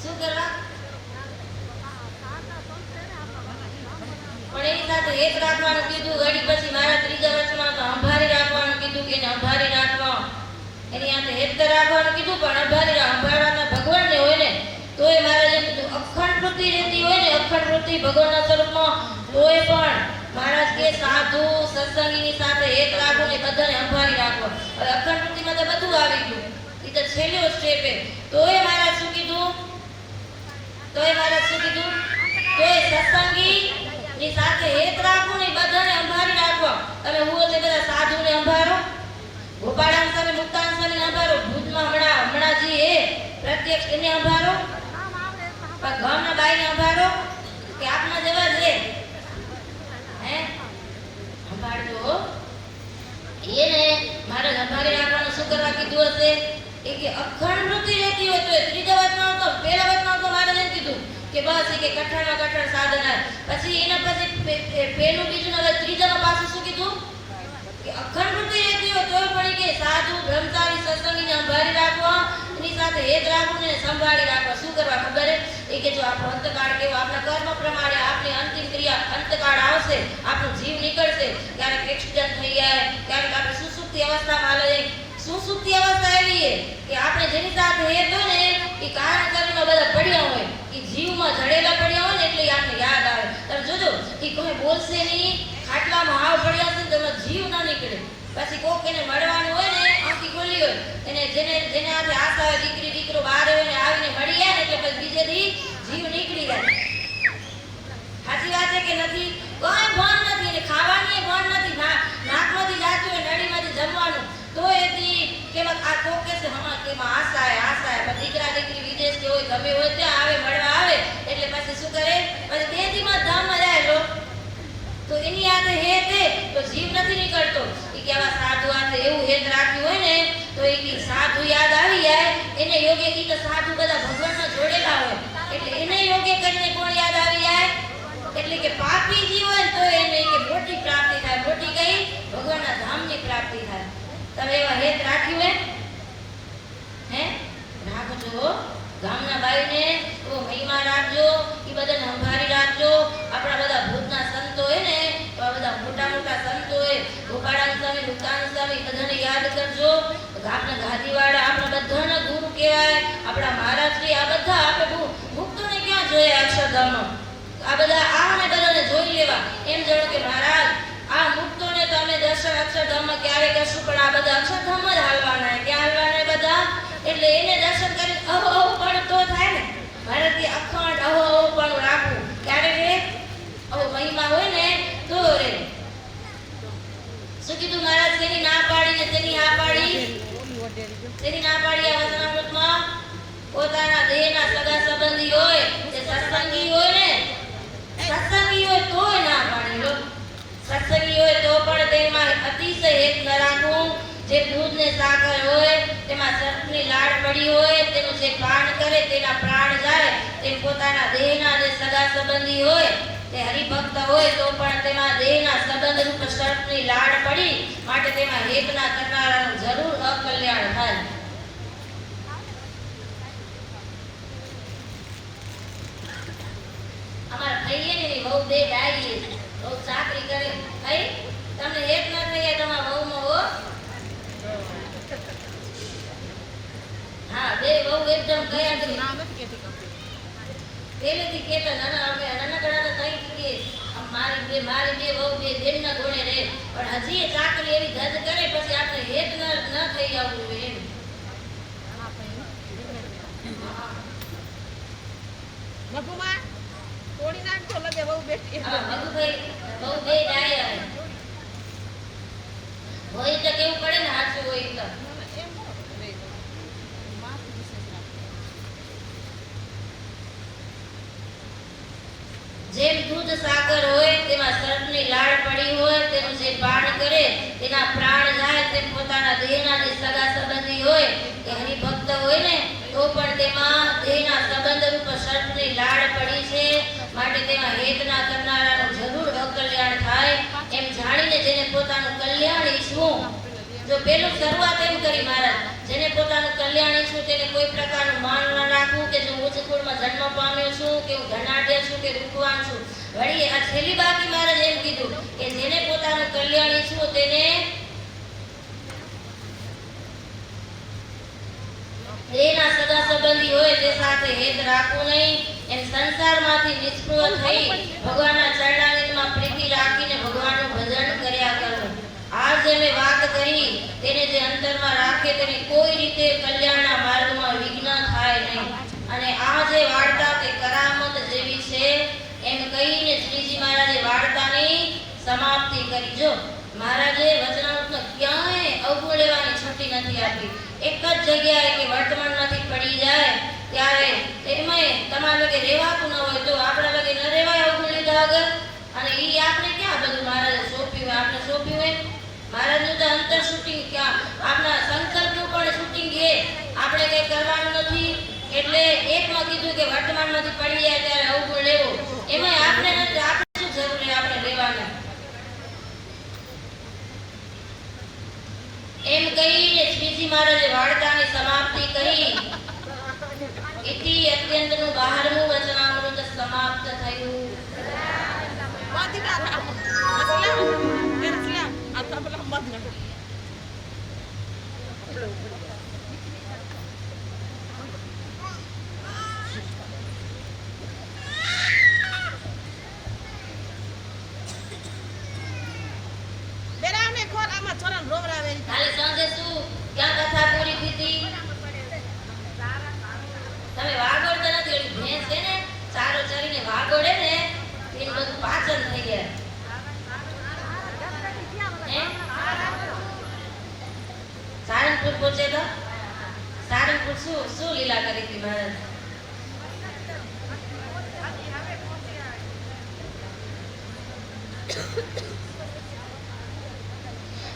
શું કરવા? પણ એની સાથે હેત રાખવાનું કીધું. વળી પછી મારા ત્રીજા વર્ષમાં તો અંભારી રાખવાનું કીધું કે એને અંભારી રાખવા. એની સાથે હેત રાખવાનું કીધું પણ અંભારવાના ભગવાનને હોય ને તોય મારા જેમ કીધું અખંડ વૃત્તિ રહેતી હોય ને અખંડ વૃત્તિ ભગવાનના સ્વરૂપમાં તોય પણ મહારાજ કે સાધુ સત્સંગીની સાથે હેત રાખો ને બધાને અંભારી રાખો. હવે અખંડ વૃત્તિમાં તો બધું આવી ગયું. ઈ તો છેલ્લો સ્ટેપ હે. તોય મહારાજ શું કીધું? તોય સત્સંગી ની સાથે હેત રાખો ને બધાને અંભારી રાખો. તમે હું એટલે બધા સાધુને અંભારો, ગોપાળાન સ્વામી, મુક્તાન સ્વામીને અંભારો, ભુજમાં હમણાંજી હે પ્રત્યક્ષ એને અંભારો, ગામના બાઈને અંભારો કે આપના જેવા જ હે અંભારજો. એને મારે અંભારી રાખવાનું શું કરવા કીધું હશે? એ કે અખંડ વૃત્તિ રહેતી હોય તો ત્રીજા વચમાં તો પહેલા વચમાં તો મારે એમ કીધું કે બસ એ કે કઠણમાં કઠણ સાધના. પછી એના પછી પહેલું બીજું હવે ત્રીજામાં પાછું શું કીધું કે અખંડ વૃત્તિ રહેતી હોય તો પણ કે સાધુ બ્રહ્મચારી સત્સંગીને અંભારી રાખવા, એની સાથે હેત રાખવું ને સંભાળી રાખવા. શું કરવા ખબર હે? એ કે જો આપણો અંતકાળ કેવો આપણા કર્મ પ્રમાણે આપણી અંતિમ ક્રિયા અંતકાળ આવશે, આપણો જીવ નીકળશે, ક્યારેક એક્સિડન્ટ થઈ જાય, ક્યારેક આપણે સુસુપ્તિ અવસ્થામાં હાલે. સુસુપ્તિ અવસ્થા એવી કે આપણે જેની સાથે હેત હોય ને એ કારણ કરીને બધા પડ્યા હોય, એ જીવમાં જડેલા પડ્યા હોય ને એટલે આપણે યાદ આવે. તમે જોજો એ કોઈ બોલશે નહીં, ખાટલામાં હાવ પડ્યા છે ને તમે જીવ ના નીકળે. પછી કોક એને મળવાનું હોય ને આંખી ખોલી હોય એને જેને આજે આશા હોય દીકરી દીકરો બહાર હોય ને આવીને મળી જાય ને એટલે પછી બીજે દી જીવ નીકળી જાય. સાચી વાત છે કે નથી? કોઈ ભાન નથી ને ખાવાની ભાન નથી. નાકમાંથી જાતું હોય નળીમાંથી જમવાનું તો એથી કેવા આ કોક કે છે હા કેમાં આશા પણ દીકરા દીકરી વિદેશ કે હોય ગમે હોય ત્યાં આવે મળવા આવે એટલે પછી શું કરે? પછી તેથીમાં ધામમાં જાય લો તો એની હાથે હેત હે તો જીવ નથી નીકળતો. એ કેવા સાધુ હાથે એવું હેત રાખ્યું હોય ને તો એ સાધુ યાદ આવી જાય એને યોગ્ય કી તો સાધુ બધા ભગવાનમાં જોડેલા હોય એટલે એને યોગ્ય કરીને કોણ યાદ આવી જાય? એટલે કે પાપી જીવ હોય તો એને કે મોટી પ્રાપ્તિ થાય. મોટી કઈ? ભગવાનના ધામની પ્રાપ્તિ થાય. તમે એવા હેત રાખ્યું હે રાખજો હો. ગામના બાઈને એવો મહિમા રાખજો, એ બધાને સંભાળી રાખજો. આપણા બધા ભૂતના સંતો હોય ને, એવા બધા મોટા મોટા સંતો હોય, ગોપાળાન સ્વામી, મુક્તાન સ્વામી, બધાને યાદ કરજો. આપણા ગાદીવાળા આપણા બધાના ગુરુ કહેવાય, આપણા મહારાજશ્રી. આ બધા આપણે મુક્તોને ક્યાં જોયા અક્ષરધામમાં? આ બધા આને બધાને જોઈ લેવા. એમ જાણો કે મહારાજ આ મુક્તોને તો અમે દર્શન અક્ષરધામમાં ક્યારે કરશું, પણ આ બધા અક્ષરધામમાં જ હાલવાના. ક્યાં હાલવાના બધા? એટલે એને દર્શન કરી અહો અહો પણ તો થાય ને. મારાથી અખંડ અહો અહો પણ રાખવું. ક્યારે રે? અહો મહિમા હોય ને તો રે. શું કીધું મહારાજ? તેની ના પાડી ને તેની હા પાડી. તેની ના પાડી આ વચનામૃતમાં પોતાના દેહના સગા સંબંધી હોય, જે સત્સંગી હોય ને, સત્સંગી હોય તોય ના પાડી લો. સત્સંગી હોય તો પણ તેમાં અતિશય હેત ન રાખવું. જે દૂધ ને સાકર હોય તેમાં સર્પની લાડ પડી હોય, તેનું જે પાન કરે તેના પ્રાણ જાય. તે પોતાના દેહના જે સગા સંબંધી હોય, તે હરિભક્ત હોય તો પણ તેમાં દેહના સંબંધ રૂપ સર્પની લાડ પડી, માટે તેમાં હેત ના કરનારાનું જરૂર અકલ્યાણ થાય. અમારા થઈએ ને બહુ બે ડાયી બહુ ચાકરી કરે થઈ, તમને હેત ના થઈ તમારા બહુમાં હો. હા, બે બહુ એકદમ કયા કરી નામ જ કેતી કપી પેલેથી કેતા નાનકડા તો થઈ કે મારી બે બહુ બે બેનના ગોળે રહે, પણ હજી એ ચાકરી એવી ધજ કરે પછી આપણે હેત ન થઈ આવવું જોઈએ એમ. નભુમાં તોડી નાખજો લગે બહુ બેટી. હા, મધુભાઈ બહુ બે ડાયા હોય તો કેવું પડે ને, હાચું હોય તો. જેમ દૂધ સાકર હોય તેમાં સર્પની લાડ પડી હોય, તેનું જે પાન કરે તેના પ્રાણ જાય, તેમ પોતાના દેહના જે સગા સંબંધી હોય કે હરિભક્ત હોય ને તો પણ તેમાં દેહના સંબંધ રૂપ સર્પની લાડ પડી છે, માટે તેમાં હેત ના કરનારાનું જરૂર અકલ્યાણ થાય. એમ જાણીને જેને પોતાનું કલ્યાણ ઈચ્છવું, જો પેલું શરૂઆત એમ કરી મહારાજ, જેને પોતાનું કલ્યાણ ઈચ્છવું તેને કોઈ પ્રકારનું માન ન રાખવું કે જો ઉચ્ચ કુળમાં જન્મ પામ્યો છું, કે હું ધનાઢ્ય છું, કે રૂપવાન છું. વળી આ છેલ્લી બાકી મહારાજ એમ કીધું કે જેને પોતાનું કલ્યાણ ઈચ્છવું તેને દેહના સગા સંબંધી હોય તે સાથે હેત રાખવું નહીં. એમ સંસારમાંથી નિષ્પૃહ થઈ ભગવાનના ચરણારવિંદમાં પ્રીતિ રાખીને ભગવાનનું ભજન કર્યા કરવું. આ જે મેં વાત કરી તેને જે અંતરમાં રાખે તેને કોઈ રીતે કલ્યાણના માર્ગમાં વિઘ્ન થાય નહીં. અને આ જે વાર્તા તે કરામત જેવી છે એમ કહીને શ્રીજી મહારાજે વાર્તાની સમાપ્તિ કરી. જો મહારાજે વચનામૃતનો ક્યાંય અવગુણ લેવાની છૂટી નથી આપી. એક જ જગ્યાએ કે વર્તમાનમાંથી પડી જાય ત્યારે એમાંય તમારા લગે રહેવાતું ન હોય તો આપણા લગે ન રહેવાય અવગુણ લીધા વગર. અને ઈ આપણે ક્યાં બધું મહારાજે સોંપ્યું હોય, આપણે સોંપ્યું હોય. મહારાજનું તો અંતર શૂટિંગ ક્યાં, આપણા સંકલ્પનું પણ શૂટિંગ એ આપણે કંઈ કરવાનું નથી. એટલે એકમાં કીધું કે વર્તમાનમાંથી પડી જાય ત્યારે અવગુણ લેવો, એમાંય આપણે નથી. આપણે શું જરૂર છે આપણે લેવાની? એમ કહીને શ્રીજી મહારાજે વાર્તાની સમાપ્તિ કરી. ઇતિ અત્યંતનું 12મું વચનામૃત સમાપ્ત થયું. બાધી ના અસલા તેરસલા આતા બલા મત ના બેરાને ખોર આમાં છોરાને રોવરાવે. કાલે સાંજે શું ક્યાં કથા પૂરી થઈ હતી? તમે વાગોડતા નથી. ઓલી ભેંસ છે ને ચારો ચરીને વાગોડે ને એનું બધું પાચન થઈ જાય. સારંગપુર પહોંચે તો સારંગપુર શું લીલા કરી હતી મહારાજ?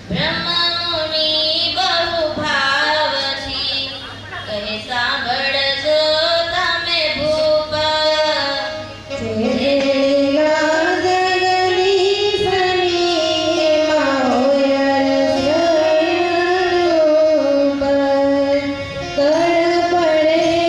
બ્રહ્મમુનિ બહુ ભાવથી કહે સાંભળજો તમે ભૂપ. પડે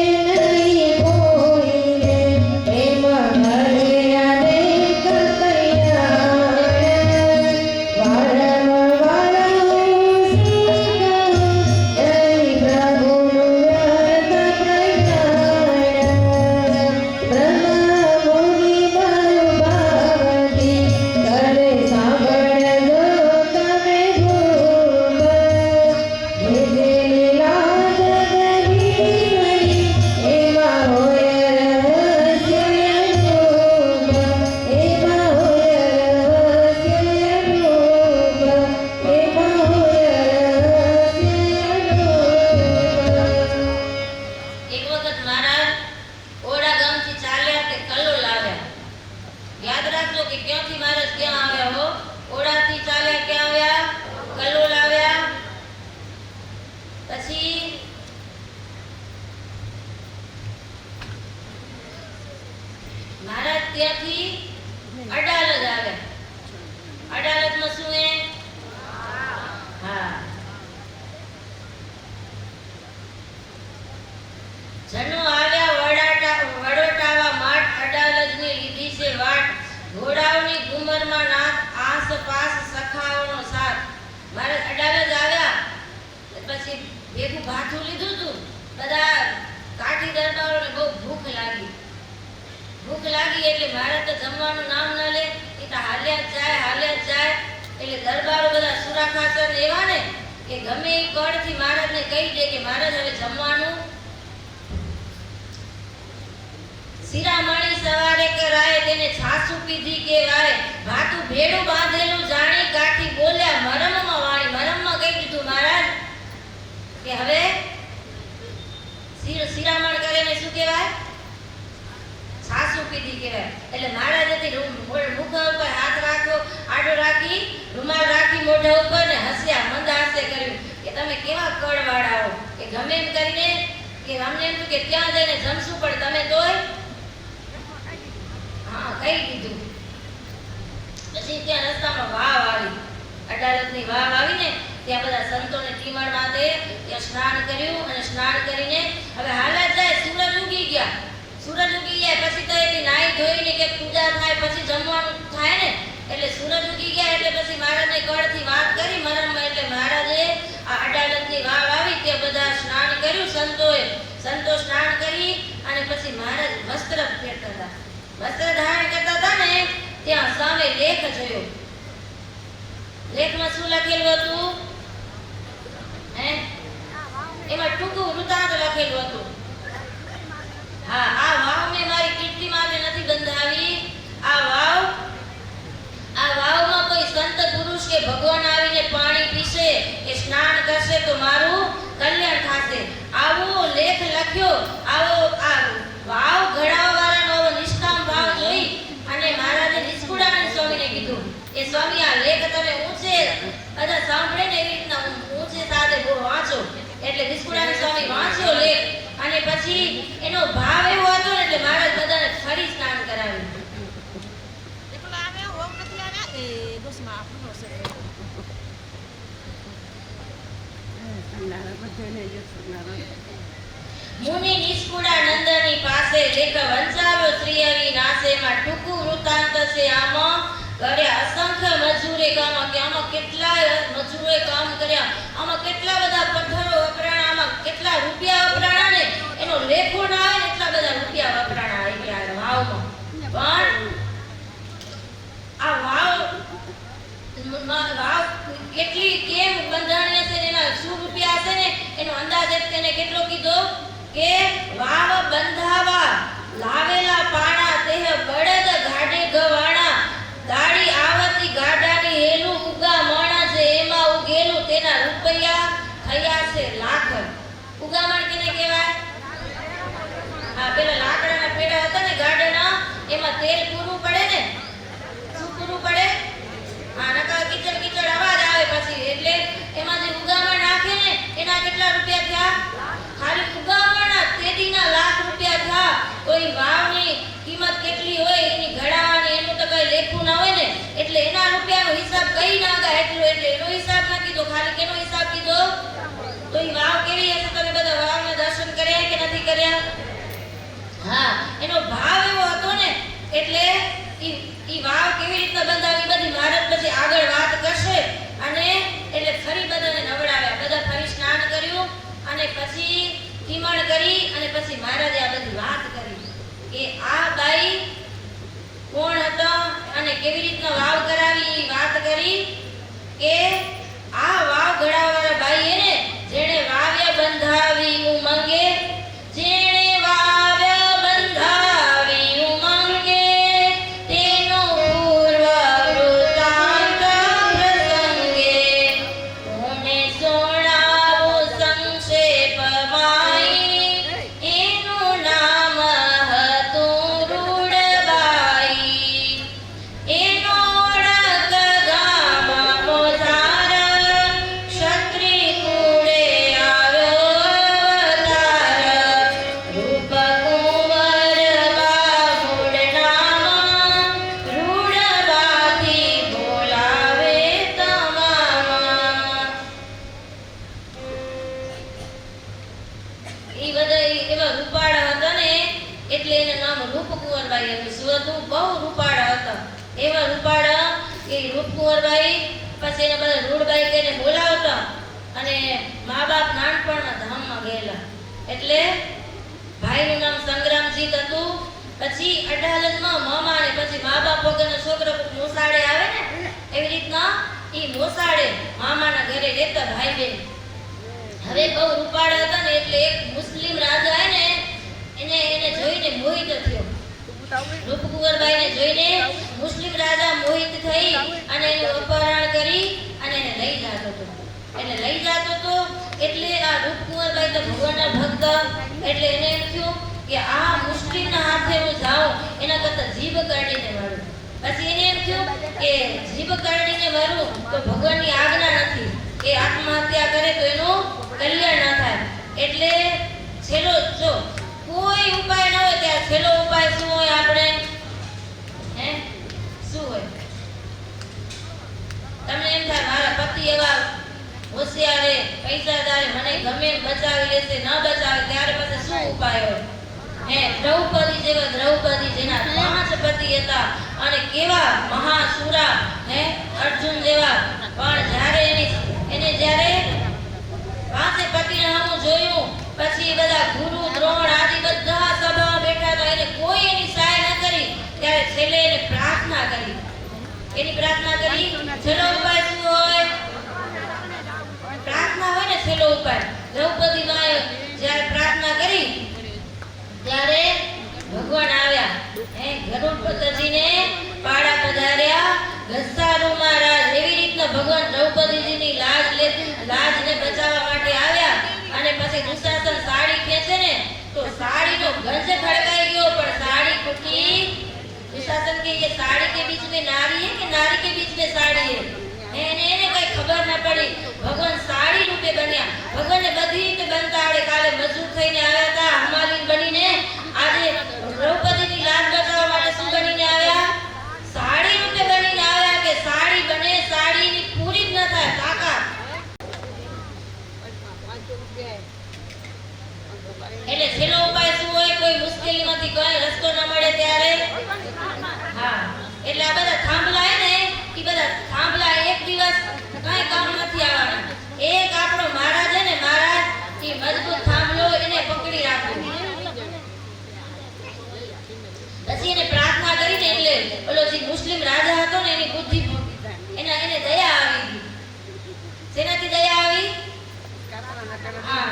જમવાનું નામ ન લે એ તો હાલ્યા જ જાય. એટલે દરબારો બધા સુરા ખાચર એવા ને કે ગમે એ કળથી મહારાજને કહી દે કે મહારાજ હવે જમવાનું. શિરામણી સવારે કરાય તેને છાસુ પીધી કહેવાય. ભાતું ભેડું બાંધેલું જાણી કાઠી બોલ્યા મરમમાં વાણી. મરમમાં કહી દીધું મહારાજ કે હવે શિરામણ કરે ને શું કહેવાય? છાસુ પીધી કહેવાય. એટલે મહારાજે મુખ ઉપર હાથ રાખો, આડો રાખી રૂમાલ રાખી મોઢા ઉપર ને હસ્યા, મંદ હાસ્ય કર્યું કે તમે કેવા કળવાળા હો કે ગમે એમ કરીને કે અમને એમ કે ત્યાં જઈને જમશું પણ તમે તોય હા કહી દીધું. પછી ત્યાં રસ્તામાં વાવ આવી, અડાલજની વાવ આવી ને ત્યાં બધા સંતોને ટીમણ બાંધે, ત્યાં સ્નાન કર્યું અને સ્નાન કરીને હવે હાલત જાય. સૂરજ ઉગી ગયા પછી તો એની નાઈ ધોઈને કે પૂજા થાય પછી જમવાનું થાય ને. એટલે સૂરજ ઉગી ગયા એટલે પછી મહારાજને કળથી વાત કરી મરમમાં. એટલે મહારાજે આ અડાલજની વાવ આવી ત્યાં બધા સ્નાન કર્યું. સંતો સ્નાન કરી અને પછી મહારાજ વસ્ત્ર પહેરતા હતા, વસ્ત્ર ધારણ કરતા હતા ને ત્યાં સામે લેખ જોયો. લેખમાં શું લખેલું હતું? એમાં ટૂંકું વૃત્તાંત લખેલું હતું. હા, આ વાવ મેં મારી કીર્તિ માટે નથી બંધાવી. આ વાવમાં કોઈ સંત પુરુષ કે ભગવાન આવીને પાણી પીશે કે સ્નાન કરશે તો મારું કલ્યાણ થશે. આવો લેખ લખ્યો. આવો આ વાવ ઘડાવવાળાનો આવો નિષ્કામ ભાવ જોઈ અને મહારાજે નિષ્કુળાનંદ સ્વામીને કીધું કે સ્વામી આ લેખ તમે ઊંચે બધા સાંભળે ને એવી રીતના ઊંચે સાથે વાંચો. એટલે નિષ્કુળાનંદ સ્વામી વાંચ્યો લેખ અને પછી એનો ભાવ એવો હતો ને એટલે મહારાજ બધાને ફરી સ્નાન કરાવ્યું. મુનિ નિષ્કુળાનંદની પાસે લેખ વંચાવ્યો શ્રી અવિનાશેમાં. ટૂંકું વૃત્તાંત છે આમાં. કર્યા અસંખ્ય મજૂરે કામ, કે આમાં કેટલા મજૂરોએ કામ કર્યા, આમાં કેટલા બધા પથ્થરો વપરાણા, આમાં કેટલા રૂપિયા વપરાણા ને એનો લેખો ના આવે એટલા બધા રૂપિયા વપરાણા આવી ગયા વાવમાં. પણ આ વાવ કેટલી કેમ બંધાણી હશે ને એના શું રૂપિયા હશે ને એનો અંદાજ તેને કેટલો કીધો કે વાવ બંધાવા લાવેલા પાણા તેહ બળદ ગાડે ગવાણા. ગાડી આવતી ગાડાની હેલું ઉગા મણા છે એમાં ઉગેલું તેના રૂપિયા થયા છે લાખ. ઉગામણ કેને કહેવાય? હા, પેલા લાકડાના પેડા હતા ને ગાડાના એમાં તેલ પૂરું પડે ને. શું પૂરું પડે? હા, નકા કીચડ અવાજ આવે પછી. એટલે એમાં જે ઉગામણ નાખે ને એના કેટલા રૂપિયા થયા? ખાલી ઉગામણના તેદીના લાખ રૂપિયા થયા. કોઈ વાવની કિંમત કેટલી હોય એની ઘડાવાની એનું તો કઈ લેખું ના હોય ને એટલે એના રૂપિયાનો હિસાબ કઈ ના ગયા એટલો. એટલે એનો હિસાબ ના કીધો, ખાલી કેનો હિસાબ કીધો? તો એ વાવ કેવી હશે? તમે બધા વાવના દર્શન કર્યા કે નથી કર્યા? હા, એનો ભાવ એવો હતો ને એટલે ઈ વાવ કેવી રીતના બંધાવી બધી મહારાજ પછી આગળ વાત કરશે. અને એટલે ફરી બધાને નવડાવ્યા. બધા ફરી સ્નાન કર્યું અને પછી કિમણ કરી અને પછી મહારાજે આ બધી વાત કરી કે આ બાઈ કોણ હતા અને કેવી રીતના વાવ કરાવી. વાત કરી કે આ વાવ ઘડાવવાળા બાઈ એને જેણે વાવ્ય બંધાવી ઉમંગે, જેણે વાવ્ય બંધાવી ઉમંગે તેનો પૂર્વ વૃત્તાંત પ્રસંગે કોને સોણાવું સંક્ષેપમાઈ. એનું નામ હતું રૂડબાઈ. એનો ઓળખ ગામ મોધાર, ક્ષત્રિય કુળે આવ્યો અવતાર. રૂપ કુંવર બાહુડ નામ, રૂડબાથી બોલાવે તમામ. એ બધા એવા રૂપાળા હતા ને એટલે એનું નામ રૂપકુંવરબાઈ હતું. શું હતું? બહુ રૂપાળા હતા. એવા રૂપાળા કે રૂપકુંવરબાઈ પછી એને બધા રૂડબાઈ કહીને બોલાવતા. અને મા બાપ નાનપણમાં ધામમાં ગયેલા એટલે ભાઈનું નામ સંગ્રામજીત હતું. પછી પછી અડાલજમાં મામા ને પછી મા બાપ વગરનો છોકરો મોસાળે આવે ને એવી રીતના ઈ મોસાળે મામાના ઘરે રહેતા ભાઈ બેન. હવે બહુ રૂપાળા હતા ને એટલે એક મુસ્લિમ રાજા હે ને એને જોઈને મોહિત થયો. રૂપકુંવરબાઈને જોઈને મુસ્લિમ રાજા મોહિત થઈ અને એનું અપહરણ કરી અને એને લઈ જતો હતો. એટલે આ રૂપકુંવરબાઈ તો ભગવાનના ભક્ત એટલે એને એમ થયું કે આ મુસ્લિમના હાથે હું જાઉં એના કરતા જીભ કાઢીને મારું. પછી એને એમ થયું કે જીભ કાઢીને મારું તો ભગવાનની આજ્ઞા નથી, એ આત્મહત્યા કરે તો એનું કલ્યાણ ના થાય. એટલે છેલ્લો જો કોઈ ઉપાય ન હોય ત્યારે છેલ્લો ઉપાય શું હોય? આપણે શું હોય? તમને એમ થાય મારા પતિ એવા હોશિયારે પૈસાદાર મને ગમે બચાવી લેશે, ન બચાવે ત્યારે પછી શું ઉપાય હોય? દ્રૌપદી જેના 5 પતિ હતા અને કેવા મહાસુરા અર્જુન જેવા, પણ જ્યારે એને જ્યારે 5 પતિને સામું જોયું પછી બધા ગુરુ દ્રોણ આદિ બધા સભામાં બેઠા હતા, એને કોઈ એની સહાય ન કરી. ત્યારે છેલ્લે એને પ્રાર્થના કરી. છેલ્લો ઉપાય શું હોય? પ્રાર્થના હોય ને છેલ્લો ઉપાય. દ્રૌપદી માએ જ્યારે પ્રાર્થના કરી ત્યારે ભગવાન આવ્યા. ગરુડપતિજીને પાડા પધાર્યા. ઘસારું મહારાજ એવી રીતના ભગવાન દ્રૌપદીજીની લાજને બચાવવા માટે આવ્યા. અને પછી દુશાસન સાડી ખેંચે ને તો સાડીનો ગંજ ખડકાઈ ગયો પણ સાડી ફૂટી. દુશાસન કે ये साड़ी के बीच में नारी है कि नारी के बीच में साड़ी है? એને કઈ ખબર ન પડી. ભગવાન સાડી રૂપે બન્યા. ભગવાનને બધી રીતે બનતા આવડે. કાલે મજૂર થઈને આવ્યા હતા હમાલીન બનીને, આજે દ્રૌપદીની લાજ બચાવવા માટે શું બનીને આવ્યા? સાડી રૂપે બનીને આવ્યા. કે સાડી બને, સાડીની પૂરી જ ન થાય તાકાત. એટલે છેલ્લો ઉપાય શું હોય? કોઈ મુશ્કેલીમાંથી કોઈ રસ્તો ન મળે ત્યારે એટલે આ બધા થાંભલા હે ને એ બધા થાંભલા એક દિવસ કઈ કામ નથી આવવાના. એક આપણો મહારાજ હે ને મહારાજ એ મજબૂત થાંભલો એને પકડી રાખવો. પછી એને પ્રાર્થના કરીને એટલે ઓલો જે મુસ્લિમ રાજા હતો ને એની બુદ્ધિ એને દયા આવી ગઈ. શેનાથી દયા આવી?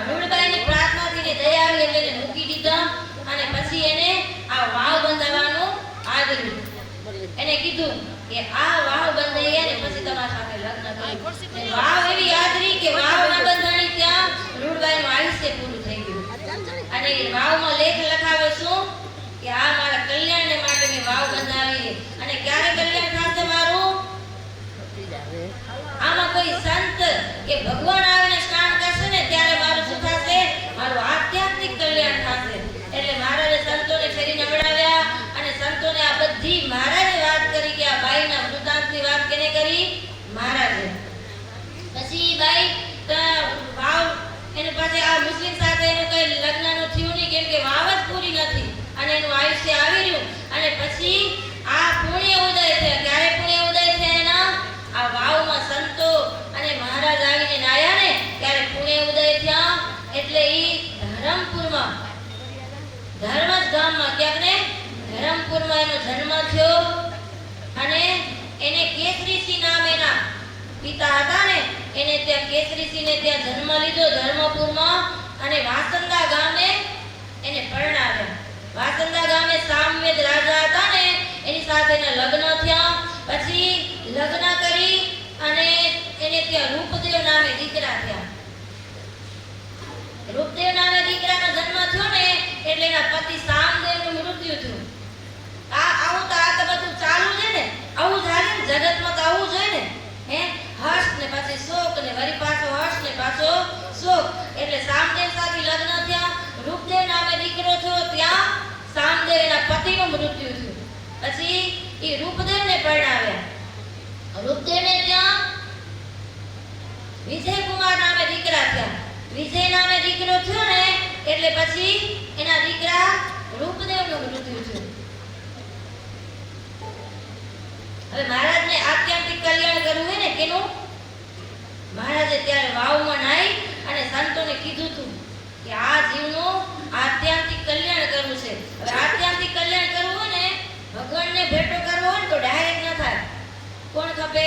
રૂડબાઈની પ્રાર્થનાથી દયા આવી એટલે એને મૂકી દીધા. અને પછી એને આ વાવ બંધાવવાનું આગળ એને કીધું કે આ વાવ બંધાઈ અને પછી તમારા સાથે લગ્ન કરી. વાવ એવી યાદ રહી કે વાવ ના બંધાણી ત્યાં રૂડબાઈનું આયુષ્ય પૂરું થઈ ગયું. અને વાવમાં લેખ લખાવે શું કે આ મારા કલ્યાણને માટે મેં વાવ બંધાવી. અને ક્યારે કલ્યાણ થશે મારું? આમાં કોઈ સંત કે ભગવાન આવીને સ્નાન કરશે ને ત્યારે મારું શું થશે? મારું આધ્યાત્મિક કલ્યાણ થશે. એટલે મહારાજે સંતોને ફેરી નવડાવ્યા અને સંતોને આ બધી મહારાજે વાત કરી કે આ બાઈના વૃતાંતની વાત કેને કરી? મહારાજે. પછી બાઈ વાવ એને પાસે આ મુસ્લિમ સાથે એનું કઈ લગ્નનું થયું નહીં કેમ કે વાવ જ પૂરી નથી અને એનું આયુષ્ય આવી રહ્યું. અને પછી આ પુણ્ય ઉદય થયો. ક્યારે પુણ્ય ઉદય થયો એના? આ વાવમાં સંતો અને મહારાજ આવીને નાયા ને ત્યારે પુણ્ય ઉદય થયા. એટલે ઈ ધરમપુરમાં ધર્મજ ગામમાં ક્યાંક ને ધરમપુરમાં એનો જન્મ થયો. અને એને કેસરીસિંહ નામ એના પિતા હતા ને એને ત્યાં કેસરીસિંહને ત્યાં જન્મ લીધો ધર્મપુરમાં. અને વાસંદા ગામે એને પરણાવ્યા. વાસંદા ગામે સામવેદ રાજા હતા ને એની સાથે એના લગ્ન થયા. પછી લગ્ન કરી અને એને ત્યાં રૂપદેવ નામે દીકરા થયા. રૂપદેવ નામે દીકરાનો જન્મ થયો ને એટલે એના પતિ સામદેવનું મૃત્યુ થયું. આવું તો આ તો બધું ચાલુ છે ને, આવું જ હાલે ને જગતમાં તો આવું જોઈએ ને. હર્ષ ને પછી શોક ને વળી પાછો હર્ષ ને પાછો શોક. એટલે સામદેવ સાથે લગ્ન થયા. રૂપદેવ નામે દીકરો થયો. ત્યાં સામદેવ એના પતિનું મૃત્યુ થયું. પછી એ રૂપદેવને પરણાવ્યા. રૂપદેવને ત્યાં વિજયકુમાર નામે દીકરા થયા. વિજય નામે દીકરો થયો ને એટલે પછી એના દીકરા રૂપદેવનું મૃત્યુ થયું. હવે મહારાજને આત્યંતિક કલ્યાણ કરવું હોય ને કેનું? મહારાજે ત્યારે વાવમાં નાઈ અને સંતોને કીધું હતું કે આ જીવનું આત્યંતિક કલ્યાણ કરવું છે. હવે આત્યંતિક કલ્યાણ કરવું હોય ભગવાનને ભેટો કરવો હોય ને તો ડાયરેક્ટ ન થાય. કોણ ખપે?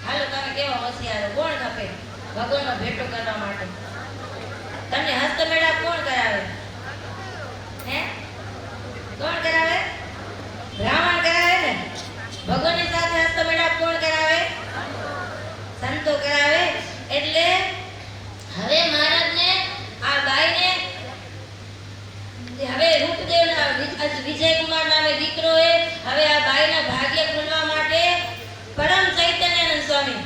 હાલો તમે કેવા હોશિયારો, કોણ ખપે ભગવાનનો ભેટો કરવા માટે? તમને હસ્તમેળાપ કોણ કરાવે? હે? કોણ કરાવે? બ્રાહ્મણ કરાવે ને. ભગવાનની સાથે હસ્તમેળાપ કોણ કરાવે? સંતો કરાવે. એટલે હવે મહારાજને આ બાઈને હવે રૂપદેવના વિજયકુમાર નામે દીકરોએ હવે આ બાઈના ભાગ્ય ખોલવા માટે પરમ ચૈતન્યાનંદ સ્વામી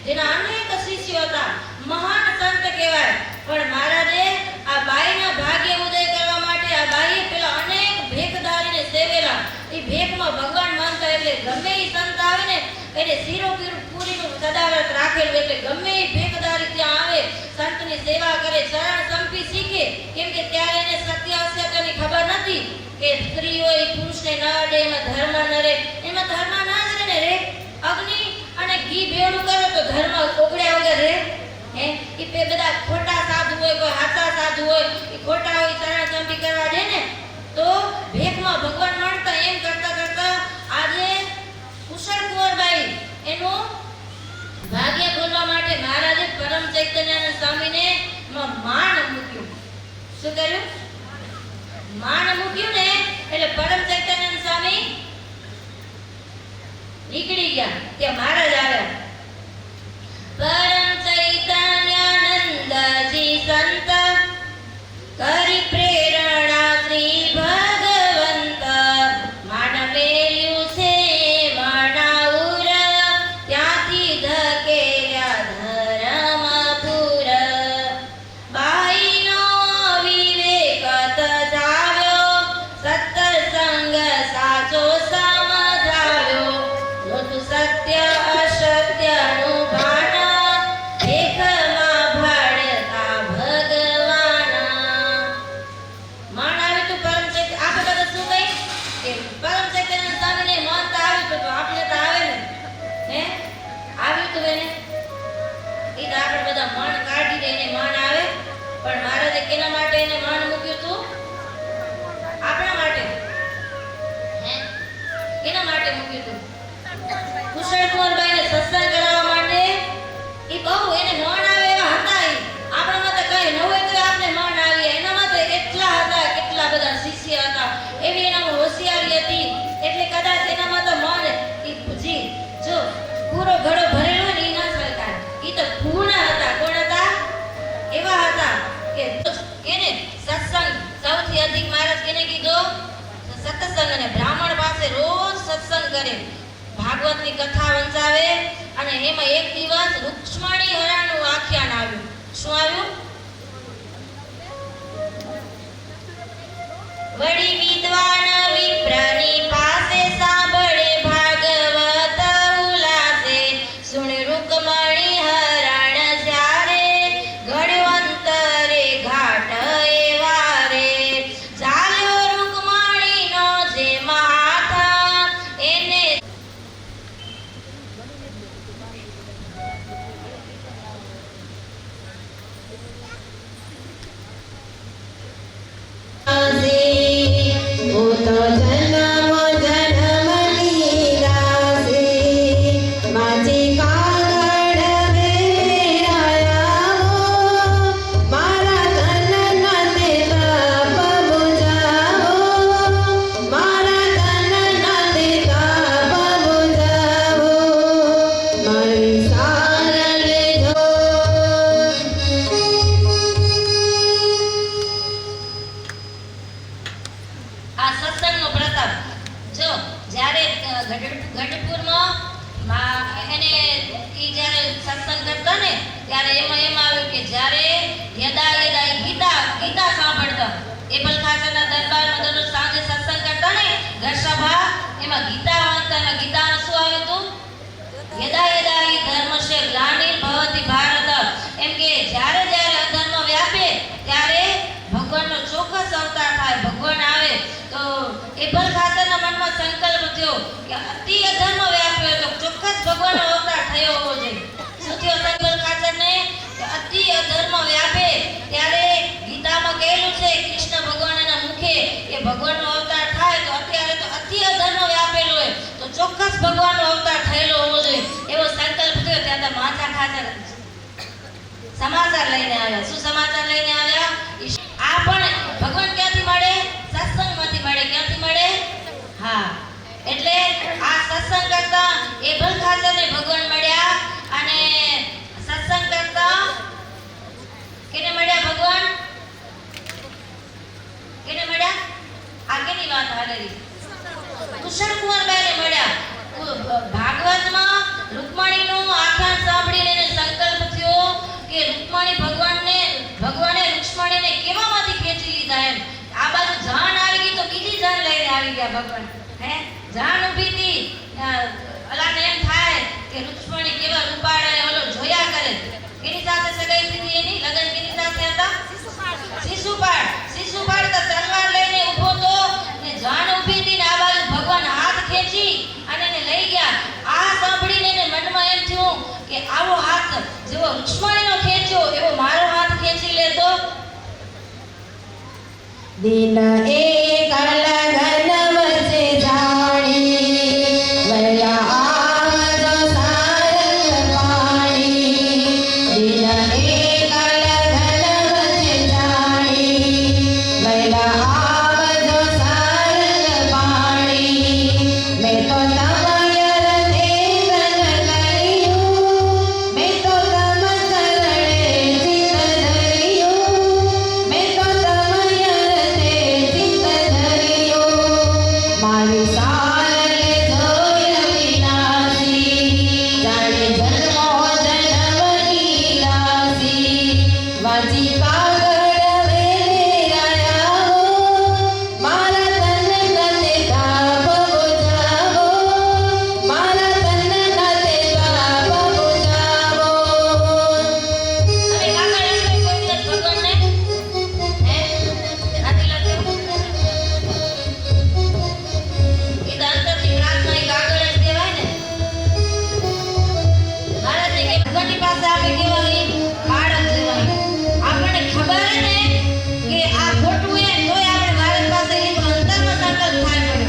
જેના અનેક શિષ્યો હતા, મહાન સંત કહેવાય, પણ મહારાજે આ બાઈના ભાગ્ય ઉદય કરવા માટે આ બાઈએ પેલા અનેક ભેખધારીને સેવેલા. એ ભેખમાં ભગવાન માનતા એટલે ગમે એ સંત આવે ને એને શીરો પૂરીનું સદાવ્રત રાખેલું, એટલે ગમે એ ભેખધારી ત્યાં આવે સંતની સેવા કરે, ચરણ સંપી શીખે. કેમ કે ત્યારે એને સત્ય અસત્યની ખબર નથી કે સ્ત્રી હોય પુરુષને ન અડે, એમાં ધર્મ ન રહે. એમાં ધર્મ ના જ રહે ને, રે અગ્નિ અને ઘી ભેળું કરો તો ધર્મ ઓગળ્યા વગર રહે. એ બધા ખોટા સાધુ હોય, કોઈ હાચા સાધુ હોય, એ ખોટા હોય ચરણ સંપી કરવા દે ને તો ભેખમાં ભગવાન માનતા. એમ કરતા કરતા આજે કુશળ કુંવરબાઈ એનું ભાગ્ય ખોલવા માટે મહારાજે પરમ ચૈતન્યાનંદ સ્વામીને માન મૂક્યું. શું કર્યું? માન મૂક્યું ને એટલે પરમ ચૈતન્યાનંદ સ્વામી નીકળી ગયા. ત્યાં મહારાજ આવ્યા. પરમ ચૈતન્યાનંદજી સંત કરી પ્રેરણા શ્રી ભગવંત માન મેલ્યું છે મણાઉર ત્યાંથી ધકેલ્યા ધર્મપુર. બાઈનો વિવેક તજાવ્યો સત્સંગ સાચો સમજાવ્યો. નહોતું સત્ય અસત્યનું ભાન ભેખમાં ભળતા ભગવાન. માન આવે તો પરમ ચૈતન્ય આપણે બધા શું કહી કે પરમ ચૈતન્ય સ્વામીને માનતા આવ્યું તો આપણે તો આવે ને, હે આવ્યું તો એને એ તો આપણે બધા માન કાઢી દે એને માન આવે. પણ મહારાજે કેના માટે એને માન મૂક્યું હતું? આપણા માટે. હે કેના માટે મૂક્યું હતું? કુશળ કુંવરબાઈને સત્સંગ કરાવવા માટે. એ બહુ એને માન આવે એવા હતા. આપણામાં તો કઈ ન હોય તો આપણે માન આવીએ. એનામાં તો એટલા હતા, કેટલા બધા શિષ્ય હતા, એવી એનામાં હોશિયારી હતી. એટલે કદાચ એનામાં તો માન જી જો પૂરો ઘડો ભરેલો હોય ને એ ના સરકાર. એ તો પૂર્ણ હતા. કોણ હતા? એવા હતા કે એને સત્સંગ સૌથી અધિક મહારાજ કેને કીધો? સત્સંગ. અને બ્રાહ્મણ પાસે રોજ સત્સંગ કરે, ભાગવતની કથા વંચાવે. અને એમાં એક દિવસ રૂક્ષ્મણી હરાનું આખ્યાન આવ્યું. શું આવ્યું? વળી વિદ્વાન વિપ્રની પાસે સાંભળે ભાગવત ઉલાસે. સુણ રૂકમણી હરણ જ્યારે ઘડવંતરે ઘાટ એવારે. ચાલ્યો રૂકમણીનો જે હાથ એને આ સત્સંગનો પ્રતાપ. જો જ્યારે ગઢપુરમાં એને ઈ જ્યારે સત્સંગ કરતા ને ત્યારે એમાં આવ્યું કે જ્યારે ગીતા સાંભળતા. એપલ ખાચરના દરબારમાં દરરોજ સાંજે સત્સંગ કરતા ને ઘર સભા, એમાં ગીતા વાંચતા. એમાં ગીતામાં શું આવ્યું હતું? યદા હિ ધર્મસ્ય ગ્લાનિર્ભવતિ ભારત. એમ કે જ્યારે જ્યારે અધર્મ વ્યાપે ત્યારે ભગવાનનો ચોક્કસ અવતાર થાય, ભગવાન આવે. તો એપલ ખાચરના મનમાં સંકલ્પ થયો કે અતિ અધર્મ વ્યાપ્યો તો ચોક્કસ ભગવાનનો અવતાર થયો હોવો જોઈએ. શું થયો એપલ ખાચરને? કે અતિ અધર્મ વ્યાપે ત્યારે ગીતામાં કહેલું છે કૃષ્ણ ભગવાનના મુખે કે ભગવાનનો અવતાર થાય તો અત્યારે તો અતિ અધર્મ ચોક્કસ ભગવાનનો અવતાર થયેલો હોવો જોઈએ એવો સંકલ્પ થયો. ત્યાં તો માતા ખાતર સમાચાર લઈને આવ્યા. શું સમાચાર લઈને આવ્યા? આ પણ ભગવાન ક્યાંથી મળે? સત્સંગમાંથી મળે. ક્યાંથી મળે? હા, એટલે આ સત્સંગ કરતા એબલ ખાતરને ભગવાન મળ્યા અને સત્સંગ કરતા કેને મળ્યા ભગવાન? કેને મળ્યા? આ કેની વાત હાલેરી? કુશળ કુંવરબાઈને મળ્યા. ભાગવતમાં રૂકમણીનું આખ્યાન સાંભળીને એને સંકલ્પ થયો કે રૂકમણી ભગવાને રૂક્ષ્મણીને કેવામાંથી ખેંચી લીધા એમ. આ બાજુ જાન આવી ગઈ તો બીજી જાન લઈને આવી ગયા ભગવાન. હે, જાન ઊભી હતી, અલાને એમ થાય કે રૂક્ષ્મણી કેવા રૂપાળા ઓલો જોયા કરે. કેની સાથે સગાઈ થઈ એની? લગન કેની સાથે હતા? શિશુપાળ તો તલવાર લઈને ઊભો તો ને જાન ઊભી હતી ને આ બાજુ ભગવાન હાથ ખેંચી અને એને લઈ ગયા. આ સાંભળીને એને મનમાં એમ થયું કે આવો હાથ જેવો રૂક્ષ્મણીનો ખેંચ્યો એવો મારો હાથ ખેંચી લે તો. દિન એક લગન વચ્ચે જાણી વળ્યા આવજો સારંગ પાણી. દિન એક લગન વચ્ચે જાણી વળ્યા આવજો સારંગ પાણી. મેં તો તમયર તે તન કર્યું, મેં તો તમ ચરણે ચિત ધર્યું, મેં તો તમયર તે ચિત ધર્યું. મારી સારલે જોય વિલાસી, જાણે જન્મો જન્મની રાશી. વાંચી કાગળ વેરાયા હો, મારા તન નતે તાપ બુઝાવો, મારા તન નતે તાપ બુઝાવો. હવે કાગળ લખ્યું કોઈ દિવસ ભગવાનને? હે, નથી લખ્યું? એ તો અંતરથી પ્રાર્થના એ કાગળ જ કહેવાય ને. મહારાજે કે ભગવાનની પાસે આપણે કહેવાય બાળક કહેવાય. આપણને ખબર હે ને કે આ ખોટું હે તોય આપણે મહારાજ પાસે એક અંતરનો સંકલ્પ થાય પડે.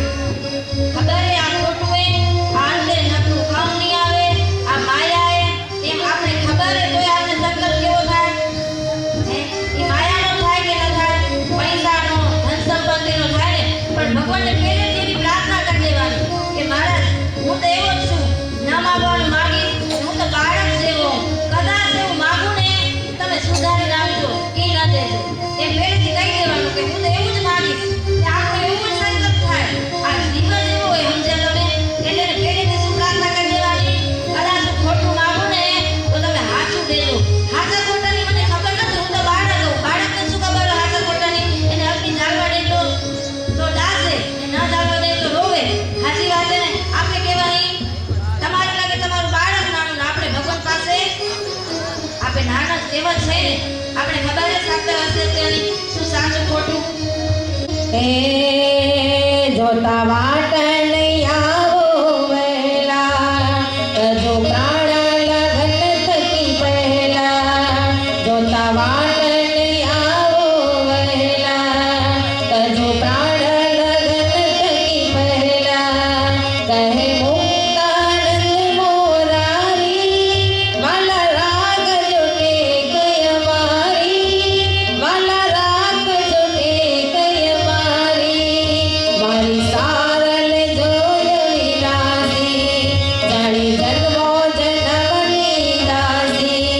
ખબર હે આ ખોટું હે, આ અંતે નકરું કામ નહીં આવે, આ માયા હે, એમ આપણે ખબર હે તોય આપણે સંકલ્પ કેવો થાય? હે, એ માયાનો થાય કે ન થાય? પૈસાનો, ધન સંપત્તિનો થાય ને. પણ ભગવાનને પહેલેથી એવી પ્રાર્થના કરી દેવાની કે મહારાજ હું તો એવો જ છું, ન માગવાનું માગીશ, હું તો બાળક જેવો, કદાચ એવું માગું ને તમે સુધારી નાખજો, એ ન દેજો. એમ પહેલેથી કહી દેવાનું કે હું તો એવું જ માગીશ. ને આપણો એવું જ સંકલ્પ થાય. આ જીવન એવો હોય, સમજ્યા તમે? એટલે એને પહેલેથી શું પ્રાર્થના કરી દેવાની? કદાચ હું ખોટું માગું ને તો તમે સાચું દેજો. સાચા ખોટાની મને ખબર નથી, હું તો બાળક છું. બાળકને શું ખબર હોય સાચા ખોટાની? એને અગ્નિ જાળવા દે તો દાસે, ન જાળવા દે તો રોવે. સાચી વાત છે ને? આપણે કહેવાય તમારે લાગે તમારું બાળક નાનું ને આપણે ભગવાન પાસે આપણે નાના એવા જ છે ને. આપણે ખબર છે સાચા હશે તેની શું સાચું ખોટું? એ જોતા વાટ નહીં આવો વહેલા, જો પ્રાણ લગન થકી પહેલા. જોતા વાટ નહીં આવો વહેલા, જો પ્રાણ લગન થકી પહેલા. કહે મુક્તાનંદ મોરારી, વાલા રાખજો ટેક અમારી, વાલા રાખજો ટેક અમારી. મારી સારલે જોય વિલાસી, જાણે જન્મો જન્મની દાસી.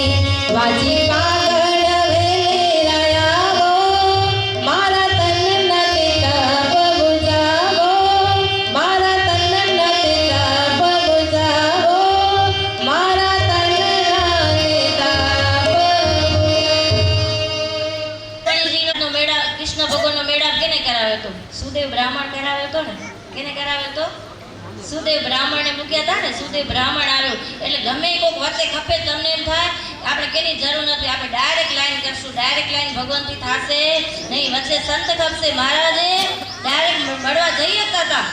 વાંચી કાગળ વેરાયા હો, મારા તન નતે તાપ બુઝાવો, મારા તન નતે તાપ બુઝાવો, મારા તન નતે તાપ બુઝાવો. મેળા કૃષ્ણ ભગવાનનો મેળાપ કેને કરાવ્યો હતો? સુદેવ બ્રાહ્મણ કરાવ્યો હતો ને. કેને કરાવ્યો હતો? સુદેવ બ્રાહ્મણને મૂક્યા હતા ને. સુદેવ બ્રાહ્મણ આવ્યો એટલે ગમે કોઈક વચ્ચે ખપે તમને એમ થાય આપણે કેની જરૂર નથી, આપણે ડાયરેક્ટ લાઈન કરશું. ડાયરેક્ટ લાઈન ભગવાનથી થશે નહીં, વચ્ચે સંત ખપશે. મહારાજે ડાયરેક્ટ મળવા જઈ શકતા હતા,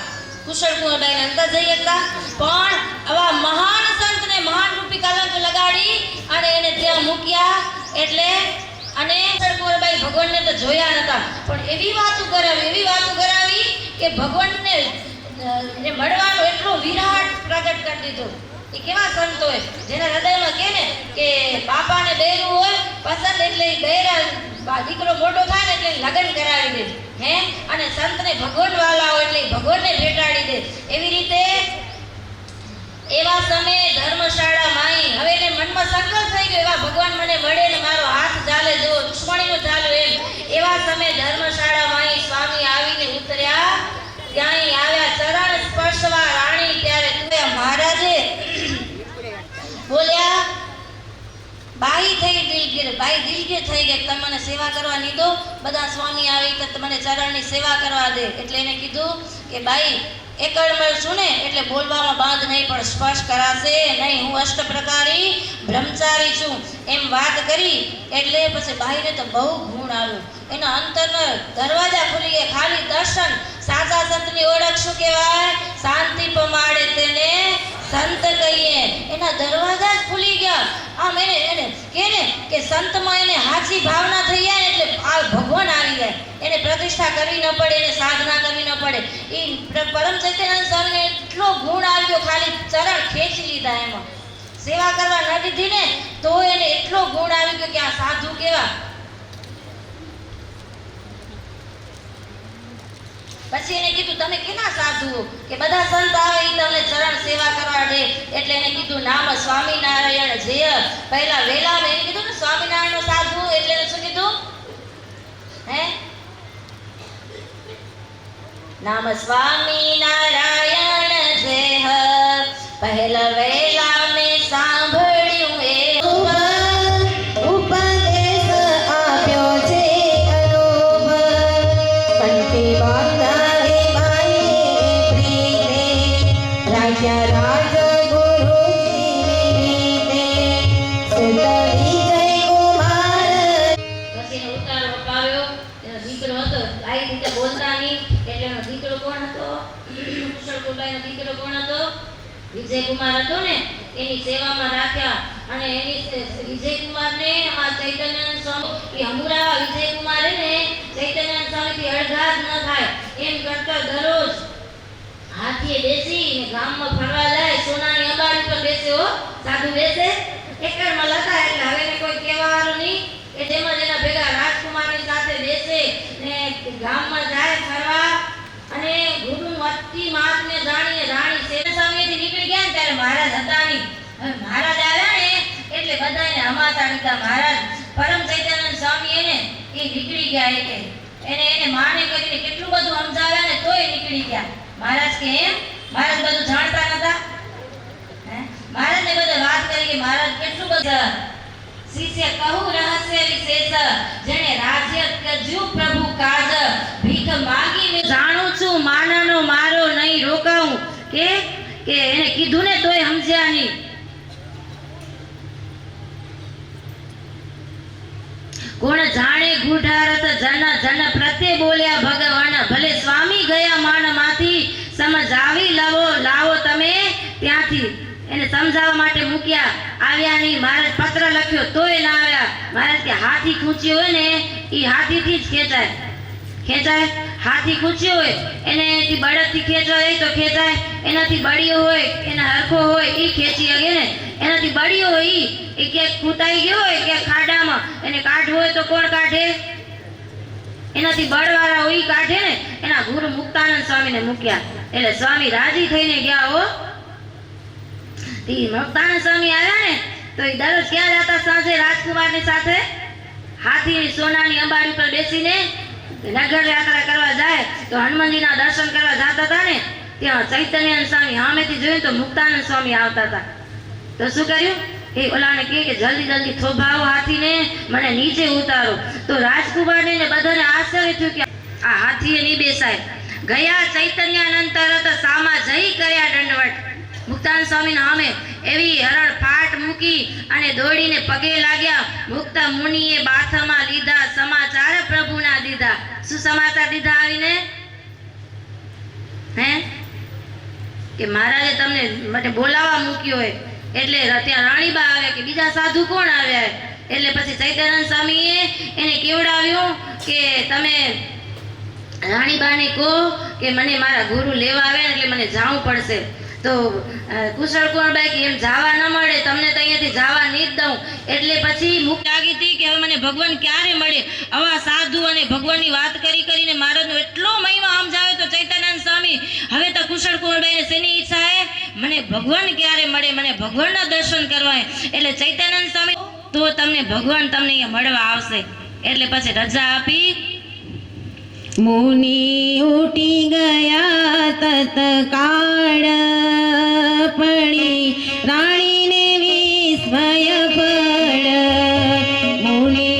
કુશળ કુંવરબાઈને અંદર જઈ શકતા, પણ આવા મહાન સંતને મહાન રૂપી કલંક લગાડી અને એને ત્યાં મૂક્યા. એટલે અને કુશળ કુંવરબાઈ ભગવાનને તો જોયા નતા, પણ એવી વાતો કરાવી કે ભગવાનને એ મળવાનું એટલું વિરાટ પ્રગટ કરી દીધું. એ કેવા સંત હોય જેના હૃદયમાં કે ને કે બાપાને બૈરું હોય પસંદ એટલે ઈ બૈરા દીકરો મોટો થાય ને એટલે લગ્ન કરાવી દે હે, અને સંતને ભગવાન વાલા હોય એટલે ભગવાનને ભેટાડી દે. એવી રીતે એવા સમયે ધર્મશાળા માઈ હવે એને મનમાં સંકલ્પ થઈ ગયો એવા ભગવાન મને મળે ને મારો હાથ ચાલે જો દુશ્મણીનો ચાલ્યો એમ. એવા સમયે ધર્મશાળા માઈ સ્વામી આવીને ઉતર્યા, ત્યાંય આવ્યા ચરણ સ્પર્શવા રાણી. ત્યારે મહારાજે બોલ્યા, બાઈ થઈ દિલગીર, બાઈ દિલગીર થઈ ગઈ, તમે મને સેવા કરવા નહીં દો, બધા સ્વામી આવી તો મને ચરણની સેવા કરવા દે. એટલે એને કીધું કે બાઈ એકડમળ છું ને એટલે બોલવામાં બાંધ નહીં, પણ સ્પર્શ કરાશે નહીં, હું અષ્ટપ્રકારી બ્રહ્મચારી છું એમ વાત કરી. એટલે પછી બાઈને તો બહુ ગુણ આવ્યું, એના અંતરનો દરવાજા ખુલી ગયા. ખાલી દર્શન, સાચા સંતની ઓળખ શું કહેવાય? શાંતિ પમાડે તેને સંત કહીએ. એના દરવાજા જ ખુલી ગયા. આમ એને કે ને કે સંતમાં એને હાચી ભાવના થઈ જાય એટલે આ ભગવાન આવી જાય. એને પ્રતિષ્ઠા કરવી ન પડે, એને સાધના કરવી ન પડે. એ પરમ ચૈતન્યાનંદ સ્વામીને એટલો ગુણ આવ્યો, ખાલી ચરણ ખેંચી લીધા, એમાં સેવા કરવા ન દીધી ને તો એને એટલો ગુણ આવી ગયો કે આ સાધુ કેવા. પછી એને કીધું તમે કેના સાધુ કે બધા સંત આવે એ તમને ચરણ સેવા કરવા દે. એટલે એને કીધું નામ સ્વામિનારાયણ જય. પહેલા વેલા મેં કીધું ને સ્વામિનારાયણનો સાધુ એટલે એને શું કીધું? હે, નામ સ્વામિનારાયણ જય. પહેલા વેલા મેં સાંભળ્યું એ ઉપદેશ આપ્યો છે અનુભવ. કંઠી વાગતા હે મારી પ્રીતે, રાજા રાજ ગુરુજીની રીતે, સુત વિજય કુમાર. પછી ઉતારો અપાવ્યો. એનો દીકરો હતો, આ રીતે બોલતા નહીં એટલે એનો દીકરો કોણ હતો? કુશળ કુંભાઈનો દીકરો કોણ હતો? વિજયકુમાર હતો ને, એની સેવામાં રાખ્યા. અને એની વિજયકુમારને આ ચૈતન્યાનંદ સ્વામી હમુરા વિજયકુમારે ને ચૈતન્યાનંદ સ્વામીથી અડઘા જ ન થાય એમ કરતા દરરોજ હાથીએ બેસી ગામમાં ફરવા જાય. સોનાની અંબાડી પર બેસે, હો સાધુ બેસે. એકડમાં લતા એટલે હવે એને કોઈ કહેવાનું નહીં. એ જેમાં જેના ભેગા રાજકુમારની સાથે બેસે ને ગામમાં જાય ફરવા. અને ગુરુનું અતિ માતને જાણીને રાણી સેનાસામીથી નીકળી ગયા ને ત્યારે મહારાજ હતા નહીં. હવે મહારાજ આવ્યા ને એટલે બધાને હમાતા લીધા. મહારાજ પરમ ચૈતન્યાનંદ સ્વામી એને એ નીકળી ગયા. એને માને કરીને કેટલું બધું સમજાવ્યા ને તોય નીકળી ગયા. મહારાજ કે એમ? મહારાજ બધું જાણતા નતા? મહારાજને બધે વાત કરી કે મહારાજ કેટલું બધું. શિષ્ય કહું રહસ્ય વિશેષ, જેને રાજ્ય કર્યું પ્રભુ કાજ, ભીખ માંગી જાણું છું માનનો મારો નહીં રોકાઉં. કે એને કીધું ને તોય સમજ્યા નહીં. કોણ જાણે ગુઢારત જન જન પ્રત્યે બોલ્યા ભગવાન, ભલે સ્વામી ગયા માનમાંથી સમજાવી લાવો તમે ત્યાંથી. એને સમજાવવા માટે મૂક્યા, આવ્યા નહીં. મહારાજ પત્ર લખ્યો તોય ના આવ્યા. મહારાજ કે હાથી ખૂંચી હોય ને એ હાથીથી જ ખેંચાય. હાથી ખૂંચ્યો હોય એનેથી બળદથી ખેંચવા જાય તો ખેંચાય. એનાથી બળીઓ હોય એના હરખો હોય એ ખેંચી શકે ને. એનાથી બળીઓ હોય એ ક્યાંક ખૂંટાઈ ગયો હોય ક્યાંક ખાડામાં, એને કાઢવો હોય તો કોણ કાઢે? એનાથી બળવાળા હોય એ કાઢે ને. એના ગુરુ મુક્તાનંદ સ્વામીને મૂક્યા. એટલે સ્વામી રાજી થઈને ગયા. હો મુક્તાનંદ સ્વામી આવ્યા ને તો એ દરરોજ ક્યાં જતા? સાંજે રાજકુમારની સાથે હાથીની સોનાની અંબાડી પર બેસીને નગર યાત્રા કરવા જાય. તો હનુમાનજીના દર્શન કરવા જતા હતા ને ત્યાં ચૈતન્યાનંદ સ્વામી સામેથી જોયું તો મુક્તાનંદ સ્વામી આવતા હતા. તો શું કર્યું? એ ઓલાને કહે કે જલ્દી થોભાવો હાથીને, મને નીચે ઉતારો. તો રાજકુમારને બધાને આશ્ચર્ય થયું કે આ હાથીએ નહીં બેસાય. ગયા ચૈતન્યાનંદ તરત સામા જઈ કર્યા દંડવટ. મુક્તાનંદ સ્વામીને સામે એવી હરણ ફાટ મૂકી અને દોડીને પગે લાગ્યા. મુક્ત મુનિએ બાથમાં લીધા, સમાચાર પ્રભુના દીધા. શું સમાચાર દીધા આવીને? હે કે મહારાજે તમને માટે બોલાવા મૂક્યો હોય. એટલે ત્યાં રાણીબા આવે કે બીજા સાધુ કોણ આવ્યા? એટલે પછી ચૈતન્યાનંદ સ્વામીએ એને કેવડાવ્યું કે તમે રાણીબાને કહો કે મને મારા ગુરુ લેવા આવે ને એટલે મને જાવું પડશે. તો કુશળ કુંવરબાઈ કે એમ જવા ન મળે, તમને તો અહીંયાથી જવા નહીં જ દઉં. એટલે પછી મુખ લાગી હતી કે હવે મને ભગવાન ક્યારે મળે. આવા સાધુ અને ભગવાનની વાત કરીને મહારાજનો એટલો મહિમા સમજાવે તો ચૈતન્યાનંદ સ્વામી હવે તો કુશળ કુંવરબાઈને શેની ઈચ્છા હે, મને ભગવાન ક્યારે મળે, મને ભગવાનના દર્શન કરવા. એટલે ચૈતન્યાનંદ સ્વામી તો તમને ભગવાન તમને અહીંયા મળવા આવશે. એટલે પછી રજા આપી. મુનિ ઉઠી ગયા તત્કાળ, પડી રાણીને વિસ્મય ફળ. મુનિ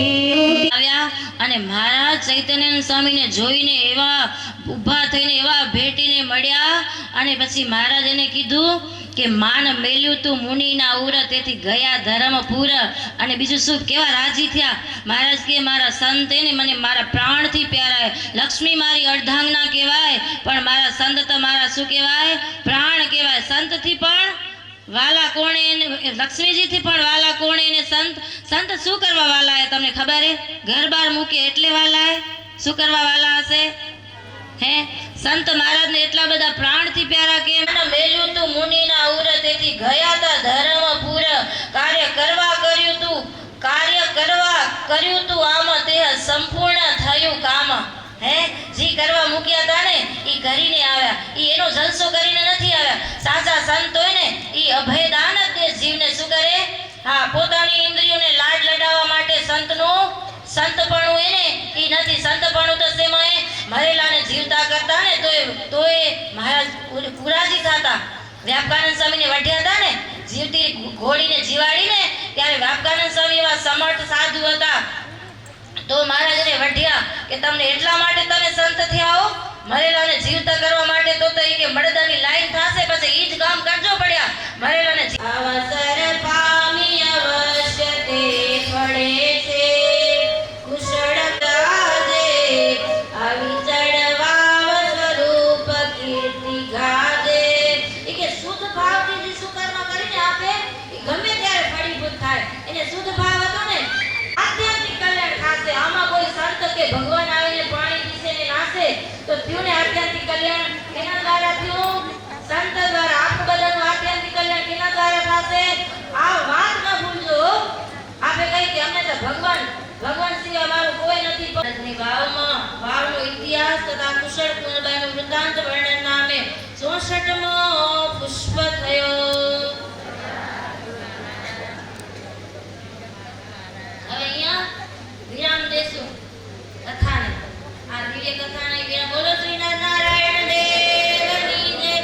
આવ્યા અને મહારાજ ચૈતન્યાનંદ સ્વામીને જોઈને એવા ઊભા થઈને એવા ભેટીને મળ્યા. અને પછી મહારાજ એને કીધું કે માન મેલ્યું તું મુનિના ઉર, તેથી ગયા ધર્મ પૂર. અને બીજું શું કેવા રાજી થયા. મહારાજ કે મારા સંત એને મને મારા પ્રાણથી પ્યારા, લક્ષ્મી મારી અર્ધાંગના કહેવાય, પણ મારા સંત તો મારા શું કહેવાય, પ્રાણ કહેવાય. સંતથી પણ વાલા કોણે એને, લક્ષ્મીજીથી પણ વાલા કોણે એને સંત શું કરવા વાલા હે તમને ખબર હે? ઘર બાર મૂકે એટલે વાલા હે. શું કરવા વાલા હશે હે? સંત મહારાજને એટલા બધા પ્રાણથી પ્યારા કેમ? મેલ્યું તું મુનિના ઉર, તેથી ગયા તા ધર્મ પૂર. કાર્ય કરવા કર્યું તું આમ, તે સંપૂર્ણ થયું કામ. હે જી કરવા મૂક્યા હતા ને ઈ કરીને આવ્યા. ઈ એનો જલસો કરીને નથી આવ્યા. સાચા સંત હોય ને ઈ અભયદાન જ દે જીવને. શું કરે? હા, પોતાની ઇન્દ્રિયોને લાડ લડાવવા માટે સંતપણું એને ઈ નથી. સંતપણું તો શેમાં એ મરેલાને જીવતા કરતા ને તોય મહારાજ કુરાજી થતા. વ્યાપકાનંદ સ્વામીને વઢ્યા હતા ને, જીવતી ઘોડીને જીવાડીને, ત્યારે વ્યાપકાનંદ સ્વામી એવા સમર્થ સાધુ હતા. તો મહારાજને વઢ્યા કે તમને એટલા માટે તમે સંત થયા હો, મરેલાને જીવતા કરવા માટે. તો એ કે મળદાની લાઈન થશે, પછી ઈ જ કામ કરજો પડ્યા. મરેલાને અવસર પામી અવશ્ય તે પડે છે, કુશળ ગાજે આવી ચડવાવ સ્વરૂપ કીર્તિ ગાજે. એ કે શુદ્ધ ભાવથી જે સુકર્મ કરીને આપે એ ગમે ત્યારે ફળીભૂત થાય. એને શુદ્ધ ભાવ હતો ને આધ્યાત્મિક કલ્યાણ થશે. આમાં કોઈ સંત કે ભગવાન આવીને પાણી પીસે ને નાશે તો થયું ને આધ્યાત્મિક કલ્યાણ. કેના દ્વારા થયું? સંત દ્વારા. આપ બધાનું આધ્યાત્મિક કલ્યાણ કેના દ્વારા થશે? આ વાત ન ભૂલજો. આપે કહી કે અમે તો ભગવાન સિવાય અમારું કોઈ નથી. ની વાવનો ઇતિહાસ તથા કુશળ કુંવરબાઈનું વૃત્તાંત વર્ણન નામે 64મો પુષ્પ થયો. હવે અહીંયા વિરામ દેશું કથાને. આ દિવ્ય કથાને વિરામ. બોલો શ્રી નારાયણ દેવની જય,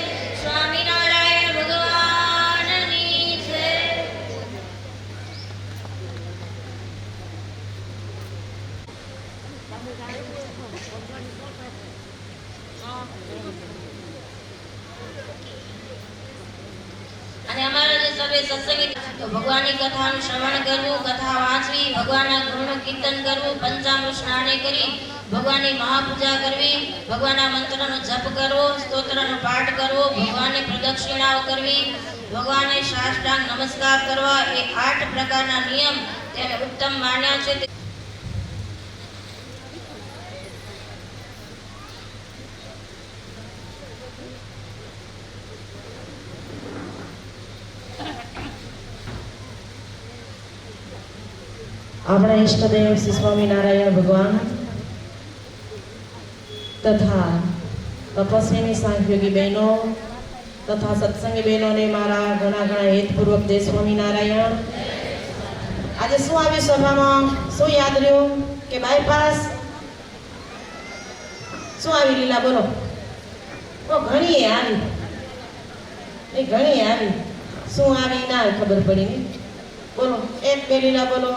સ્વામિનારાયણ ભગવાનની જય. અને અમારા જે સભે સત્સંગી તો ભગવાનની કથાનું શ્રવણ કરવું, કથા વાંચવી, ભગવાનના ગુણનું કીર્તન કરવું, પંચામૃત સ્નાને કરી ભગવાનની મહાપૂજા કરવી, ભગવાનના મંત્રનો જપ કરવો, સ્તોત્રનો પાઠ કરવો, ભગવાનની પ્રદક્ષિણાઓ કરવી, ભગવાનને સાષ્ટાંગ નમસ્કાર કરવા, એ 8 પ્રકારના નિયમ તેને ઉત્તમ માન્યા છે. આપણા ઈષ્ટદેવ શ્રી સ્વામિનારાયણ ભગવાન તથા તપસ્વીની સાંખ્યોગી બહેનો તથા સત્સંગી બહેનોને મારા ઘણા હેતપૂર્વક જય સ્વામિનારાયણ. આજે શું આવ્યું સભામાં? શું યાદ રહ્યું કે બાયપાસ? શું આવી લીલા બોલો? ઘણી આવી. શું આવી ના ખબર પડી ને? બોલો, 1 2 લીલા બોલો.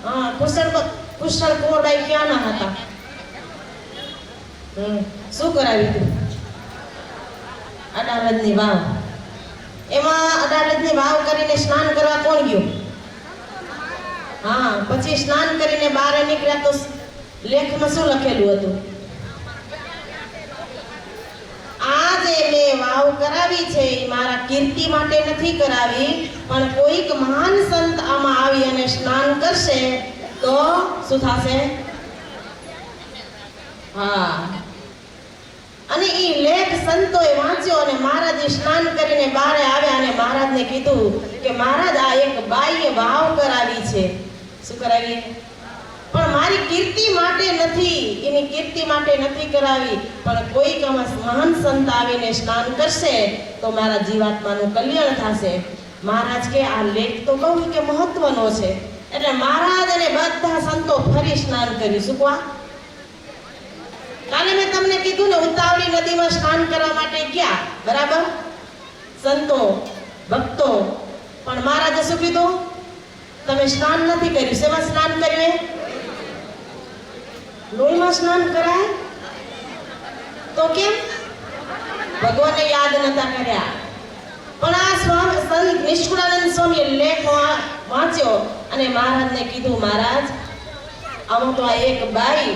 હા, કુશળ કુંવરબાઈ ક્યાંના હતા? શું કરાવી હતું? અડાલજની વાવ. એમાં અડાલજની વાવ કરીને સ્નાન કરવા કોણ ગયું? હા, પછી સ્નાન કરીને બહાર નીકળ્યા તો લેખમાં શું લખેલું હતું? આ જે મેં વાવ કરાવી છે એ મારા કીર્તિ માટે નથી કરાવી, પણ કોઈક મહાન સંત આમાં આવી અને સ્નાન કરશે તો શું થશે? હા, અને એ લેખ સંતોએ વાંચ્યો અને મહારાજે સ્નાન કરીને બહાર આવ્યા અને મહારાજને કીધું કે મહારાજ આ એક બાઈએ વાવ કરાવી છે. શું કરાવી? પણ મારી કીર્તિ માટે નથી, એની કીર્તિ માટે નથી કરાવી, પણ કોઈક મહાન સંત આવીને સ્નાન કરશે તો મારા જીવાત્માનું કલ્યાણ થશે. મહારાજ કે આ લેખ તો કહું કે મહત્વનો છે. એટલે મહારાજ અને બધા સંતો ફરી સ્નાન કર્યું. શું કહો? કાલે મેં તમને કીધું ને ઉતાવળી નદીમાં સ્નાન કરવા માટે ગયા, બરાબર? સંતો ભક્તો, પણ મહારાજે શું કીધું? તમે સ્નાન નથી કર્યું. શેમાં સ્નાન કર્યું? લોહીમાં સ્નાન કરાય તો કેમ? ભગવાને યાદ નતા કર્યા. પણ આ સ્વામી સંત નિષ્કુળાનંદ સ્વામીએ લેખ વાંચ્યો અને મહારાજને કીધું મહારાજ આમાં તો આ એક બાઈ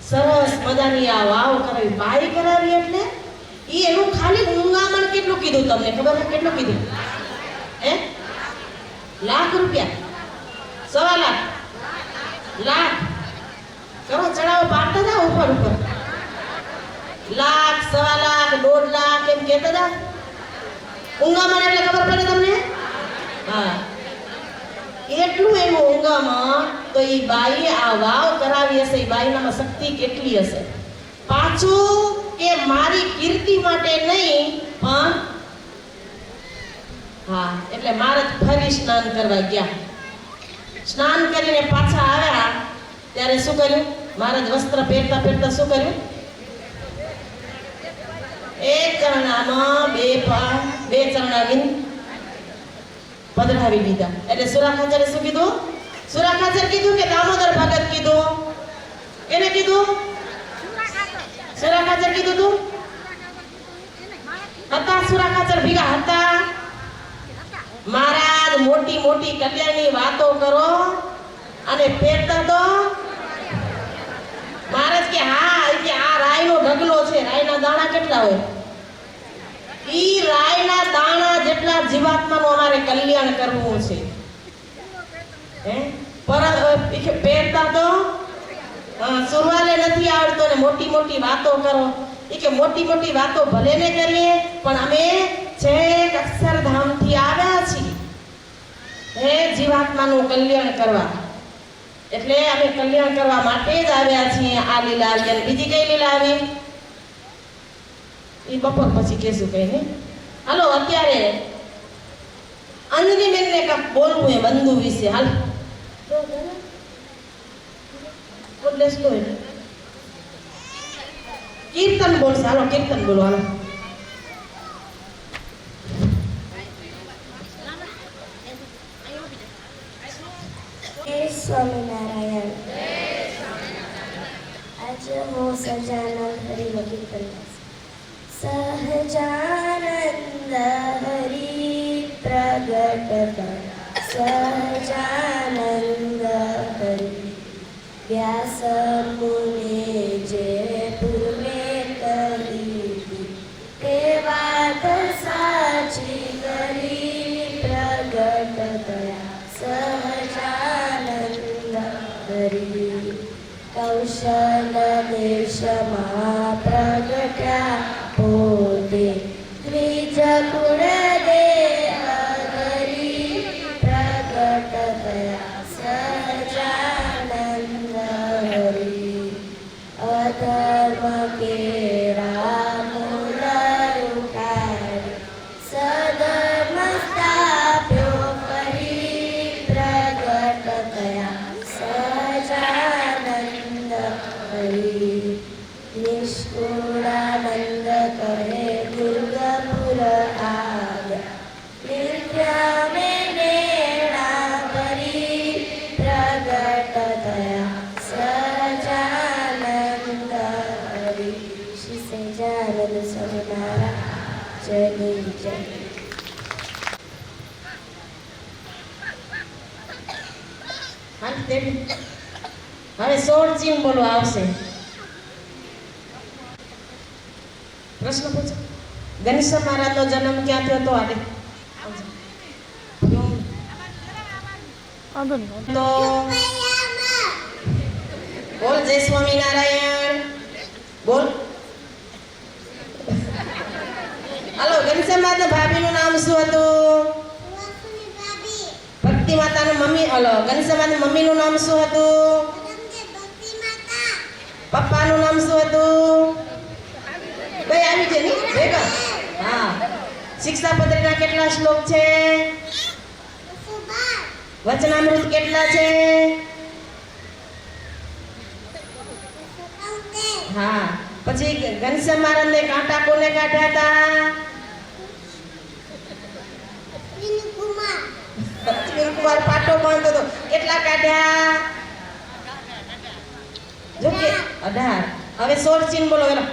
સરસ મજાની આ વાવ કરાવી. બાઈ કરાવી એટલે ઈ એનું ખાલી ઊંઘામણ કેટલું કીધું તમને ખબર છે? કેટલું કીધું? લાખ રૂપિયા, 1.25 લાખ, લાખ કરો ચડાવો પાડતા હતા ઉપર ઉપર. લાખ, 1.25 લાખ, 1.5 લાખ એમ કહેતા હતા. ઊંઘામણ એટલે ખબર પડે તમને? હા, એટલું એનું ઊંઘામણ. તો એ બાઈએ આ વાવ કરાવી હશે. એ બાઈનામાં શક્તિ કેટલી હશે? પાછું કે મારી કીર્તિ માટે નહીં, પણ હા, એટલે મહારાજ ફરી સ્નાન કરવા ગયા. સ્નાન કરીને પાછા આવ્યા ત્યારે શું કર્યું? મહારાજ વસ્ત્ર પહેરતા પહેરતા શું કર્યું? એક ચરણામાં બે ચરણાવીને પધરાવી દીધા. એટલે સુરાખાચાર્ય શું કીધું? સુરાખાચાર્ય કીધું કે દામોદર ભગત કીધું? એને કીધું? સુરાખાચાર્ય કીધું તું? હતા સુરાખાચાર્ય ભેગા હતા? મહારાજ મોટી મોટી કલ્યાણની વાતો કરો અને પહેરતા તો મહારાજ કે હા, કે આ રાયનો ઢગલો છે. રાયના દાણા કેટલા હોય? ઈ રાયના દાણા જેટલા જીવાત્માનું અમારે કલ્યાણ કરવું છે. પહેરતા તો સુરવાલે નથી આવડતો ને મોટી મોટી વાતો કરો. એ કે મોટી મોટી વાતો ભલે ને કરીએ, પણ અમે છેક અક્ષરધામથી આવ્યા છીએ હે જીવાત્માનું કલ્યાણ કરવા. એટલે અમે કલ્યાણ કરવા માટે જ આવ્યા છીએ. આ લીલા આવી અને બીજી કઈ લીલા આવી એ બપોર પછી કહેશું. કઈ નહીં, હાલો અત્યારે અંજનીબેનને કાંક બોલવું એ બંધુ વિશે. હાલ કીર્તન બોલશે. હાલો કીર્તન બોલો. હાલો સ્વામિનારાયણ. આજ હું સહજાનંદ હરિનો કીર્તન. સહજાનંદ હરિ પ્રગટ સહજાનંદ હરિ વ્યાસ મુનિ જે પૂર્વે કરી તે વાત સાચી કરી પ્રગટ થયા સહજાનંદ હરિ. કૌશલ દેશમાં પ્રગટ્યા પોતે દ્વિજ કુળ દેહ ધરી પ્રગટ થયા સહજાનંદ હરિ. અધર્મ કેરા મૂળ ઉઠાડી સધર્મ સ્થાપ્યો કરી પ્રગટ થયા સહજાનંદ હરિ. નિષ્કુળાનંદ કહે દુર્ગપુર આવ્યા નિત્યા મેં નેણા ભરી પ્રગટ થયા સહજાનંદ હરિ. શ્રી સહજાનંદ સ્વામી મહારાજ જય જય. હવે 16 ચીન બોલો આવશે. પ્રશ્ન પૂછો. ઘનશ્યામ મહારાજનો જન્મ ક્યાં થયો હતો? આજે વાંધો નહીં. તો બોલ જય સ્વામિનારાયણ બોલ. હાલો ઘનશ્યામ માતા ભાભીનું નામ શું હતું? ભક્તિ માતાનું મમ્મી. હાલો ઘનશ્યામ માતા મમ્મીનું નામ શું હતું? પપ્પાનું નામ શું હતું? કઈ આવી છે ને ભેગા? હા. શિક્ષાપત્રીના કેટલા શ્લોક છે? વચનામૃત કેટલા છે? હા. પછી ઘનશ્યામ મહારાજને કાંટા કોને કાઢ્યા હતા? કુમાર પાટો બાંધતો હતો. કેટલા કાઢ્યા? જો કે 18. હવે 16 ચીન બોલો વેલા.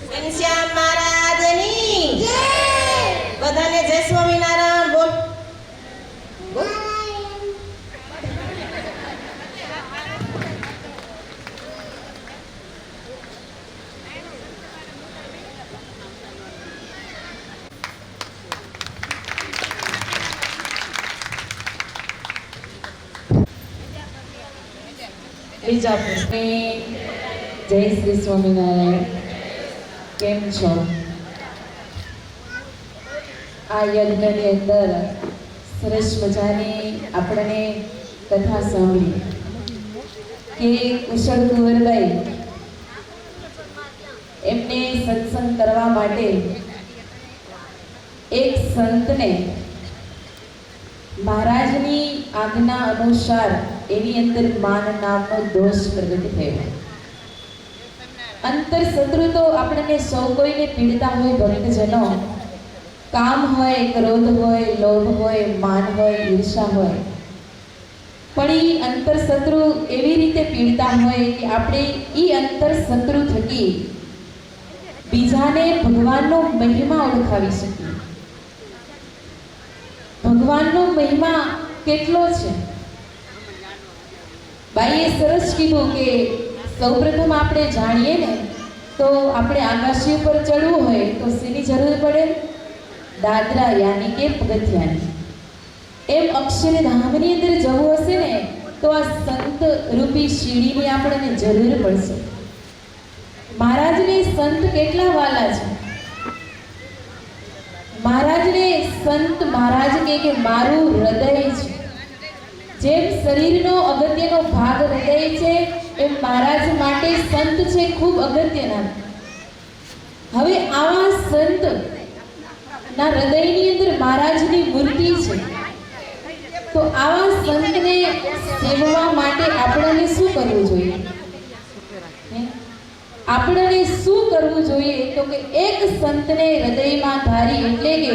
ઘનશ્યામ મહારાજની જય. બધાને જય સ્વામિનારાયણ બોલ. બોલ. વિજાપુર. જય શ્રી સ્વામિનારાયણ. કેમ છો? આ યજ્ઞની અંદર સરસ મજાની આપણને કથા સાંભળી કે કુશળ કુંવરબાઈ એમને સત્સંગ કરવા માટે એક સંતને મહારાજની આજ્ઞા અનુસાર એની અંદર માન નામનો દોષ પ્રગટ થયો. અંતર શત્રુ તો આપણને સૌ કોઈને પીડતા હોય ભક્તજનો. કામ હોય, ક્રોધ હોય, લોભ હોય, માન હોય, ઈર્ષા હોય. પણ એ અંતર શત્રુ એવી રીતે પીડતા હોય કે આપણે એ અંતર શત્રુ થકી બીજાને ભગવાનનો મહિમા ઓળખાવી શકીએ. ભગવાનનો મહિમા કેટલો છે? બાઈએ સરસ કીધું કે સૌપ્રથમ આપણે જાણીએ ને તો આપણે આકાશી ઉપર ચડવું હોય તો શેની જરૂર પડે? દાદરા યાની કે પગથિયાની. એમ અક્ષરધામની અંદર જવું હશે ને તો આ સંત રૂપી સીડીની આપણને જરૂર પડશે. મહારાજને સંત કેટલા વાલા છે? મહારાજને સંત મહારાજ કે મારું હૃદય છે. જેમ શરીરનો અગત્યનો ભાગ હૃદય છે એમ મહારાજ માટે સંત છે ખૂબ અગત્યના. હવે આવા સંત ના હૃદયની અંદર મહારાજની મૂર્તિ છે. તો આવા સંતને સેવવા માટે આપણને શું કરવું જોઈએ? આપણને શું કરવું જોઈએ? તો કે એક સંતને હૃદયમાં ધારી, એટલે કે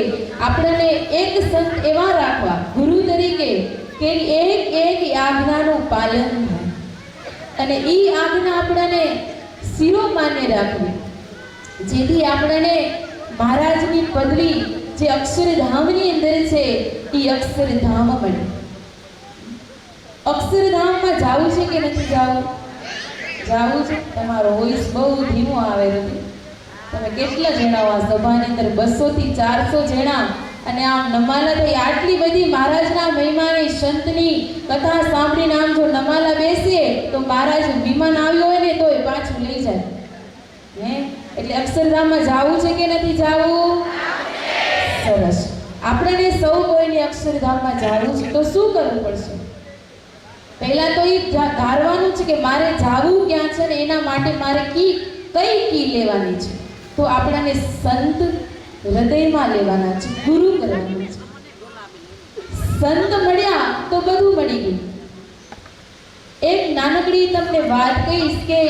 આપણને એક સંત એવા રાખવા ગુરુ તરીકે કે એક એક આજ્ઞાનું પાલન થાય અને એ આજ્ઞા આપણને શિરોમાન્ય રાખવી, જેથી આપણને મહારાજની પદવી જે અક્ષરધામની અંદર છે એ અક્ષરધામ મળે. અક્ષરધામમાં જવું છે કે નથી જવું? જવું છે. તમારો વોઇસ બહુ ધીમો આવે છે. તમે કેટલા જણા આ સભાની અંદર? 200 થી 400 જણા. અને આમ નમાલા થઈ આટલી બધી મહારાજના મહિમાની સંતની કથા સાંભળીને આમ જો નમાલા બેસીએ તો મહારાજ વિમાન આવ્યું હોય ને તોય પાછું લઈ જાય. એટલે અક્ષરધામમાં જવું છે કે નથી જવું? સરસ. આપણે સૌ કોઈને અક્ષરધામમાં જવું છે તો શું કરવું પડશે? પહેલા તો એ ધારવાનું છે કે મારે જવું ક્યાં છે ને એના માટે મારે કઈ કી લેવાની છે. તો આપણને સંત હૃદયમાં લેવાના છે, ગુરુ કરવાના છે. સંત મળ્યા તો બધું મળી ગયું. એક નાનકડી તમને વાત કહીશ કે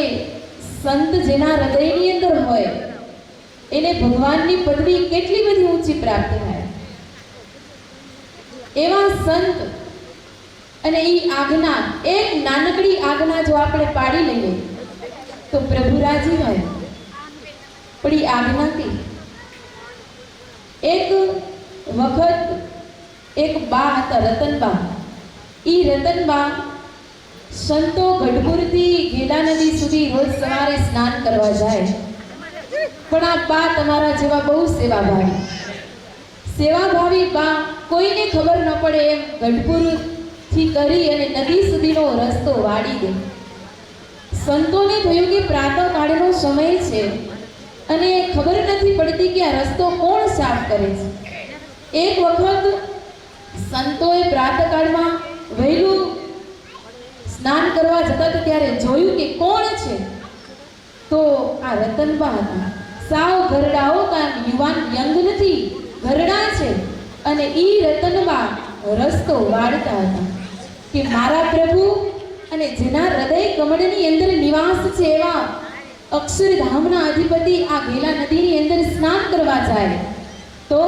સંત જેના હૃદયની અંદર હોય એને ભગવાનની પદવી કેટલી બધી ઊંચી પ્રાપ્ત થાય. એવા સંત અને ઈ આજ્ઞા, એક નાનકડી આજ્ઞા જો આપણે પાડી લઈએ તો પ્રભુ રાજી હોય. પણ ઈ આજ્ઞા કઈ? એક વખત એક બા હતા, રતનબા. ઈ રતનબા સંતો ગઢપુરથી ઘેલા નદી સુધી રોજ સવારે સ્નાન કરવા જાય. પણ આ બા તમારા જેવા બહુ સેવાભાવી બા કોઈને ખબર ન પડે એમ ગઢપુરથી કરી અને નદી સુધીનો રસ્તો વાળી દે. સંતોને થયું કે પ્રાતઃકાળનો સમય છે અને ખબર નથી પડતી કે આ રસ્તો કોણ સાફ કરે છે. એક વખત સંતોએ પ્રાતઃકાળમાં વહેલું સ્નાન કરવા જતા હતા ત્યારે જોયું કે કોણ છે, તો આ રતનબા હતા. સાવ ઘરડાઓ, કાન યુવાન યંગ નથી, ઘરડા છે. અને ઈ રતનબા રસ્તો વાળતા હતા કે મારા પ્રભુ અને જેના હૃદય કમળની અંદર નિવાસ છે એવા અક્ષરધામના અધિપતિ આ ઘેલા નદીની અંદર સ્નાન કરવા જાય તો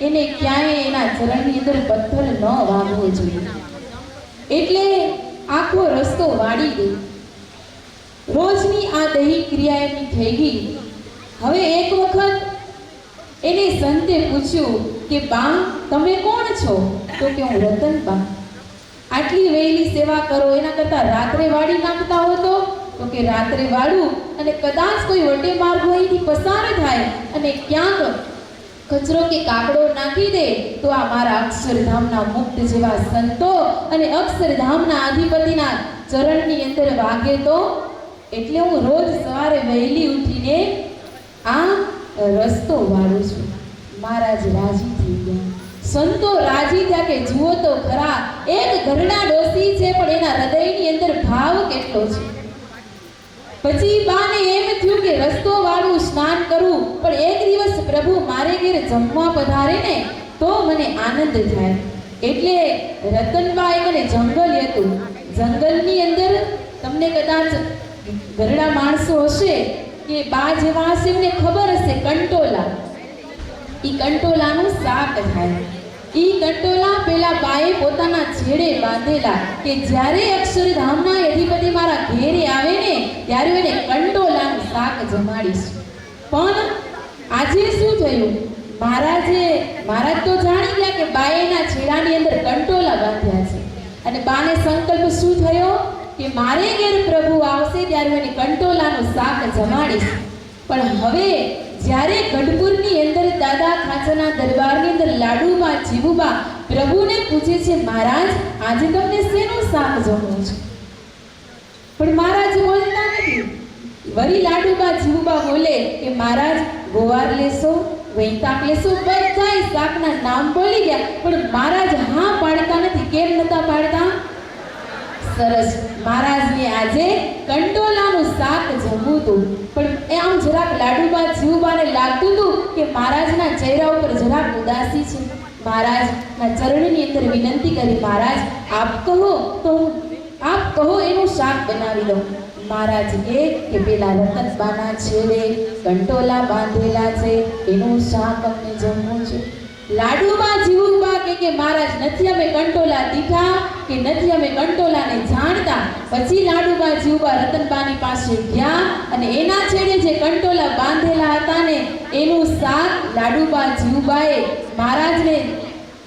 એને ક્યાંય એના ચરણની અંદર પથ્થર ન વાગવો જોઈએ. એટલે આખો રસ્તો વાળી દે. રોજની આ દૈહિક ક્રિયા એની થઈ ગઈ. હવે એક વખત એને સંતે પૂછ્યું કે બા તમે કોણ છો? તો કે હું રતનબા. આટલી વહેલી સેવા કરો એના કરતા રાત્રે વાળી નાખતા હો તો કે રાત્રે વાળું અને કદાચ કોઈ વટે માર્ગ અહીંથી પસાર થાય અને ક્યાંક કચરો કે કાકડો નાખી દે તો આ મારા અક્ષરધામના મુક્ત જેવા સંતો અને અક્ષરધામના અધિપતિના ચરણની અંદર વાગે તો. એટલે હું રોજ સવારે વહેલી ઉઠીને આ રસ્તો વાળું છું. મહારાજ રાજી થઈ ગયા. સંતો રાજી થયા કે જુઓ તો ખરા, એક ઘરડા ડોસી છે પણ એના હૃદયની અંદર ભાવ કેટલો છે. પછી બાને એમ થયું કે રસ્તો વાળું, સ્નાન કરું, પણ એક દિવસ પ્રભુ મારે ઘેર જમવા પધારે ને તો મને આનંદ થાય. એટલે રતનબા એને જંગલ હતું. જંગલની અંદર તમને કદાચ ઘરડા માણસો હશે કે બા જેવા હશે એમને ખબર હશે, કંટોલા. ઈ કંટોલાનું શાક થાય. ઈ કંટોલા પેલા બાએ પોતાના છેડે બાંધેલા કે જ્યારે અક્ષરધામના અધિપતિ મારા ઘેરે આવે ને ત્યારે એને કંટોલાનું શાક જમાડીશ. પણ આજે શું થયું? મહારાજ તો જાણી ગયા કે બાએના છેડાની અંદર કંટોલા બાંધ્યા છે અને બાને સંકલ્પ શું થયો કે મારે ઘેર પ્રભુ આવશે ત્યારે એને કંટોલાનું શાક જમાડીશ. પણ હવે જ્યારે ગઢપુરની અંદર દાદા ખાચરના દરબારની અંદર લાડુબા જીવુબા પ્રભુને પૂછે છે મહારાજ આજે તમને શેનું શાક જમવું છે? પણ મહારાજ બોલતા નથી. વળી લાડુબા જીવુબા બોલે કે મહારાજ ગોવાર લેશો, વૈતાક લેશો, બધાય શાકના નામ બોલી ગયા પણ મહારાજ હા પાડતા નથી. કેમ નતા પાડતા? સરસ, મહારાજને આજે કંટોલાનું શાક જમવું હતું. પણ એ આમ જરાક લાડુબા જીવુબાને લાગતું હતું કે મહારાજના ચહેરા ઉપર જરાક ઉદાસી છે. મહારાજના ચરણની અંદર વિનંતી કરી, મહારાજ આપ કહો એનું શાક બનાવી દઉં. મહારાજ કે પેલા રતનબાના છેડે કંટોલા બાંધેલા છે એનું શાક અમને જમવું છે. લાડુબા જીવુબા કે મહારાજ નથી અમે કંટોલા દીઠા કે નથી અમે કંટોલાને જાણતા. પછી લાડુબા જીવુબા રતનબાની પાસે ગયા અને એના છેડે જે કંટોલા બાંધેલા હતા ને એનું શાક લાડુબા જીવુબાએ મહારાજને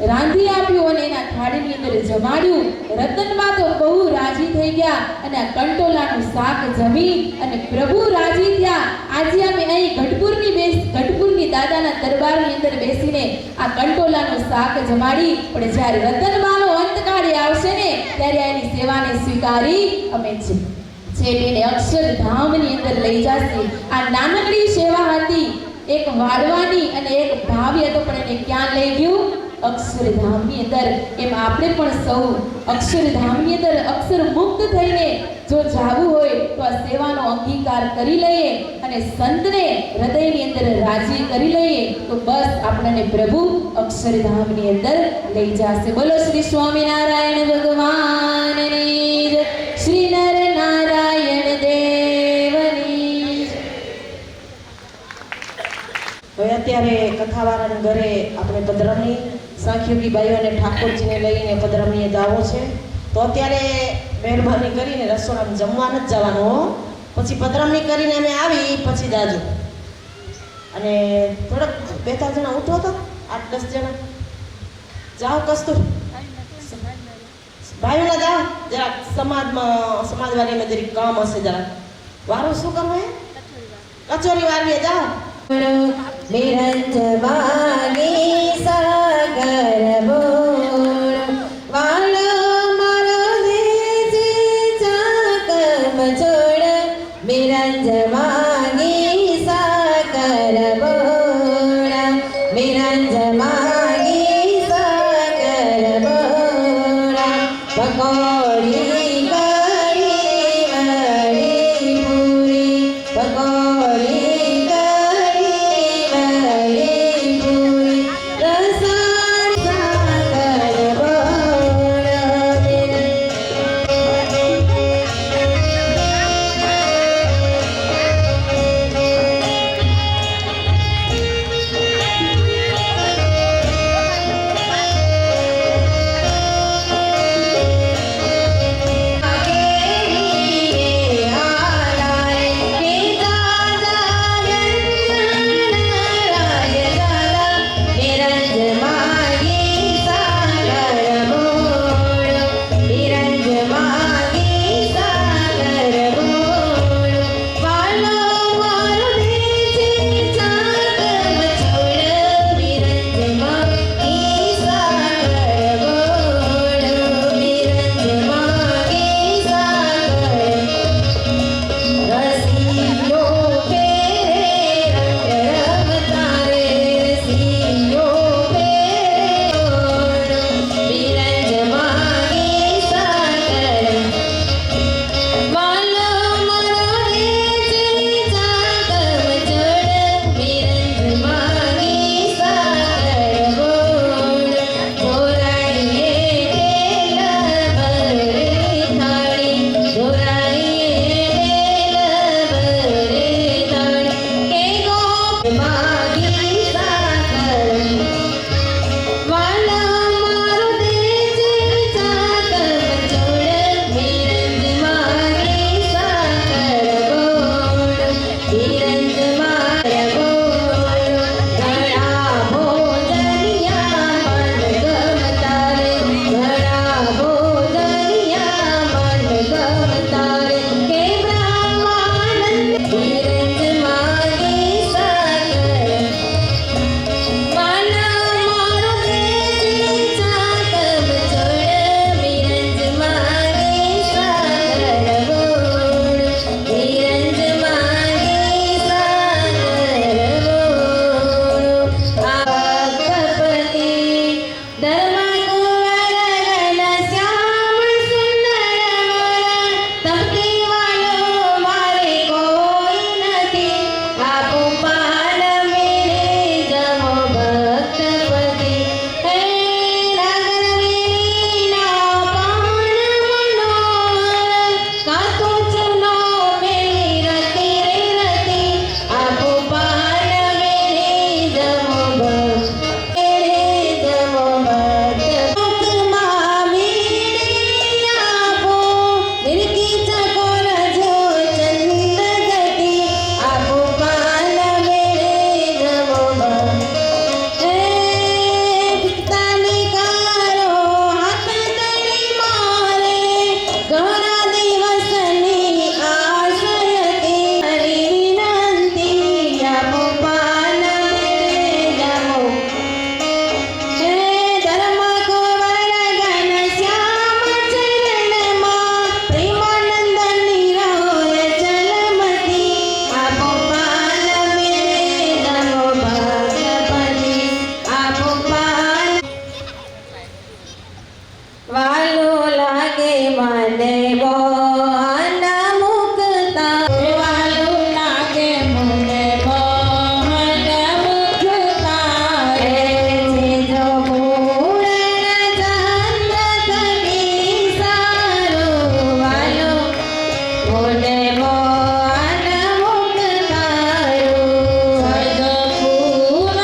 રાંધી આપ્યું અને એના થાળીની અંદર જમાડ્યું. રતનબા તો બહુ રાજી થઈ ગયા અને આ કંટોલાનું શાક જમી અને પ્રભુ રાજી થયા. આજે અમે અહીં ગઢપુરની દાદાના દરબારની અંદર બેસીને આ કંટોલાનું શાક જમાડી. પણ જ્યારે રતનબાનો અંતકાળ આવશે ને ત્યારે એની સેવાને સ્વીકારી અમે છેલ્લે અક્ષરધામની અંદર લઈ જશે. આ નાનકડી સેવા હતી, એક વાળવાની અને એક ભાવ્ય હતો, પણ એને ક્યાં લઈ ગયું? અક્ષરધામની અંદર. એમ આપણે પણ સૌ અક્ષરધામની અંદર અક્ષર મુક્ત થઈને જો જાવું હોય તો આ સેવાનો અંગીકાર કરી લઈએ અને સંતને હૃદયની અંદર રાજી કરી લઈએ તો બસ આપણને પ્રભુ અક્ષરધામની અંદર લઈ જશે. બોલો શ્રી સ્વામિનારાયણ ભગવાનની જય. શ્રી અત્યારે કથાવાળાના ઘરે આપણે પધરામણી સાંખ્યોગી ભાઈઓ અને ઠાકોરજીને લઈને પધરામણીએ જવું છે. તો અત્યારે મહેરબાની કરીને રસોડામાં જમવા નથી જવાનું હો. પછી પધરામણી કરીને અમે આવી પછી જાજો. અને થોડાક 2-3 જણા ઉઠો તો 8-10 જણા જાઓ. કસ્તુર ભાઈઓના જાઓ જરાક સમાજવાળીમાં જરીક કામ હશે. જરાક વારું શું કરવું હે? કચોરી વારવીએ જાઓ. બિરંજ માગી સાગર બોળ વાલો મારો દેજ ચાકમ છોડ બિરંજ માગી સાગર બોળ બિરંજ માગી સાગર બોળ પકોડી કઢી વડી પૂરી પકોડી ફૂલ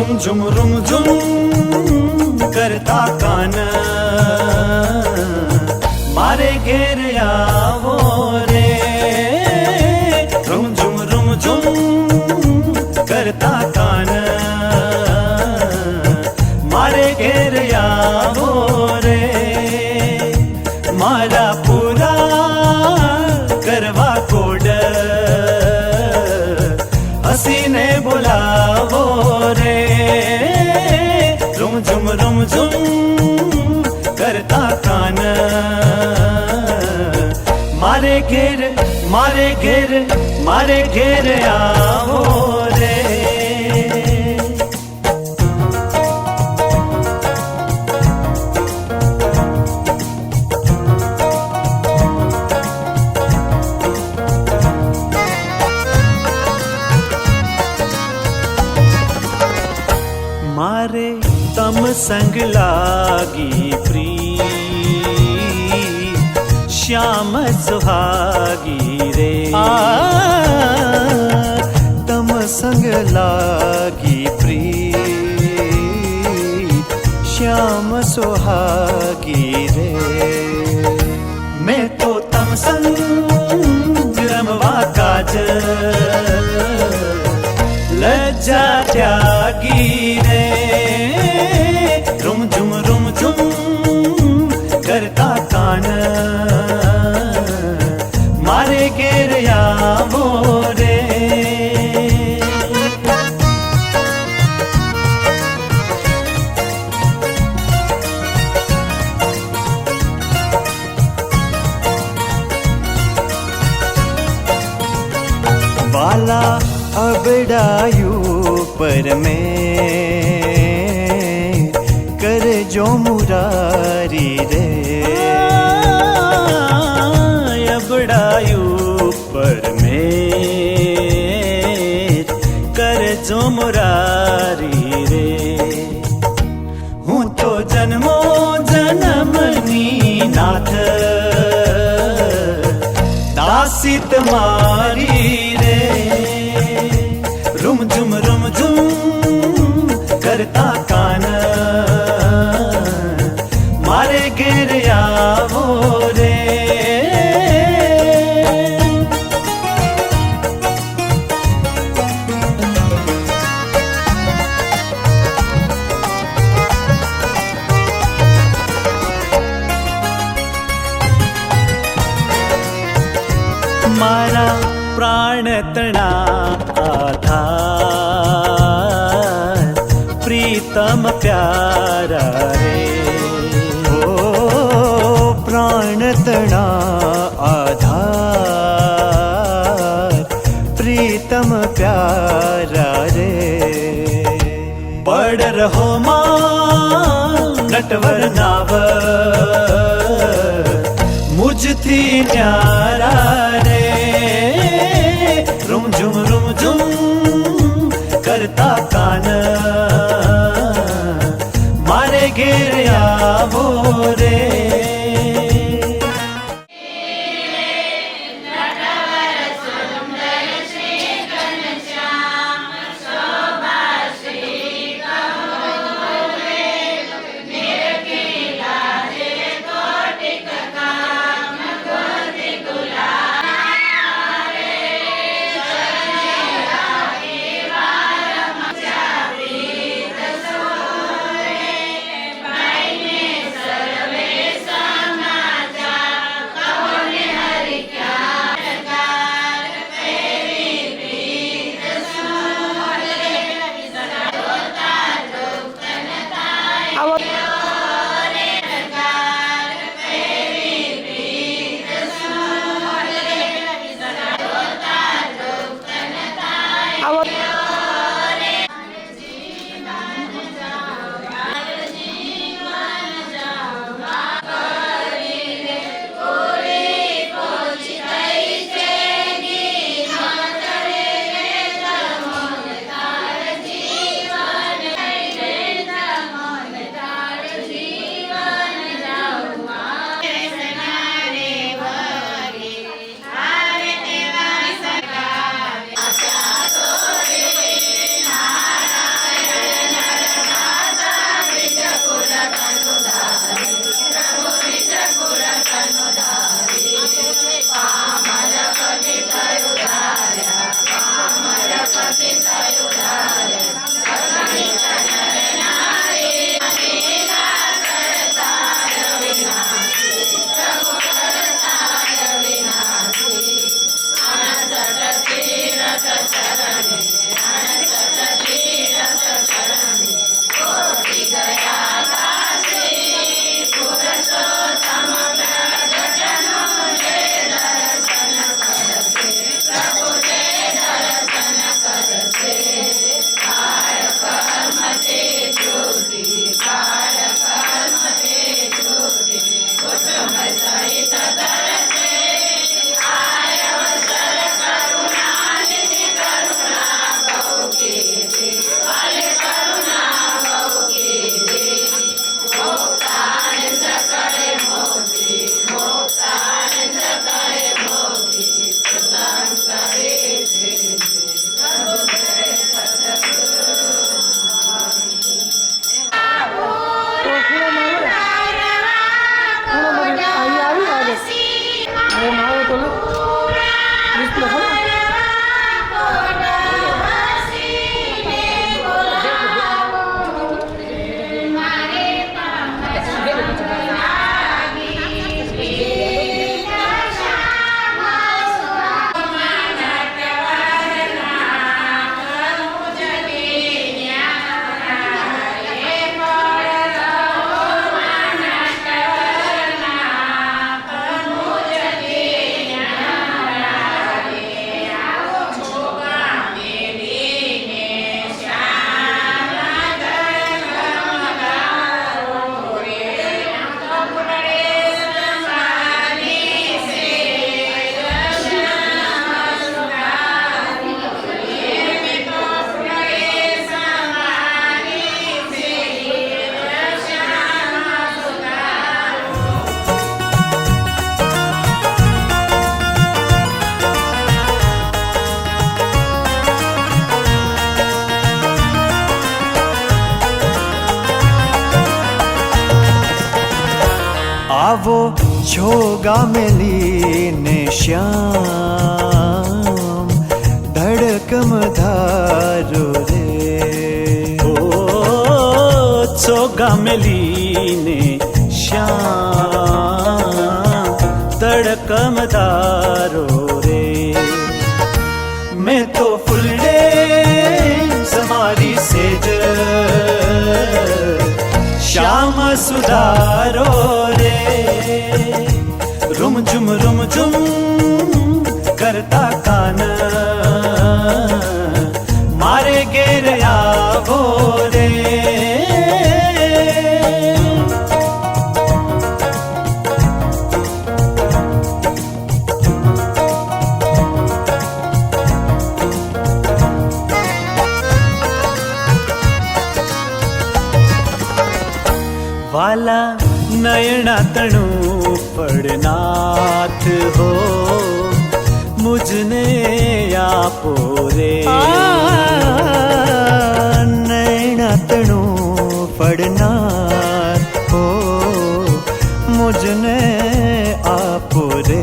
રૂમ ઝુમ કરતા કાન મારે ઘેર આવો રે રૂમ ઝુમ કરતા કાન મારે ઘેર આવો રે મારા પૂરા કરવા કોડ હસીને બોલાવો રે રૂમ ઝુમ કરતા કાન મારે ઘેર આવો રે મારે તમ સંગ લાગી પ્રી શ્યામ સુહાગી રે તમ સંગ લાગી પ્રી શ્યામ સુહાગી રે મેં તો તમ સંગ રમવા કાજ લજ્જા ત્યાગી રે રૂમ ઝુમ કરતા કાન મારે ઘેર આવો રે વાલા અબડાયું પર મેં કરજો મુરારી રે અબડાયું પર મેં કરજો મુરારી રે હું તો જન્મો જન્મની નાથ દાસી તમારી રે રૂમ ઝુમ કરતા કાન મારે ઘેર આવો રે મારા પ્રાણ તણા આધાર પ્રીતમ પ્યારા રે ઓ પ્રાણ તણા આધાર પ્રીતમ પ્યારા રે પડ રહો માં નટવર નાવ મુझથી ન્યારા રે રૂમ ઝુમ કરતા કાન મારે ઘેર આવો રે आवो छोगा मेलीने श्याम धड़कम धारो रे ओ छोगा मेलीने श्याम धड़कम धारो रे मैं तो फुलडे समारी सेज श्याम सुधारो रे रुम झुम करता कान मारे घेर आवो रे वाला नयना तणु पड़नाथ हो मुझने आपो रे नयना तणु पड़नाथ हो मुझने आपो रे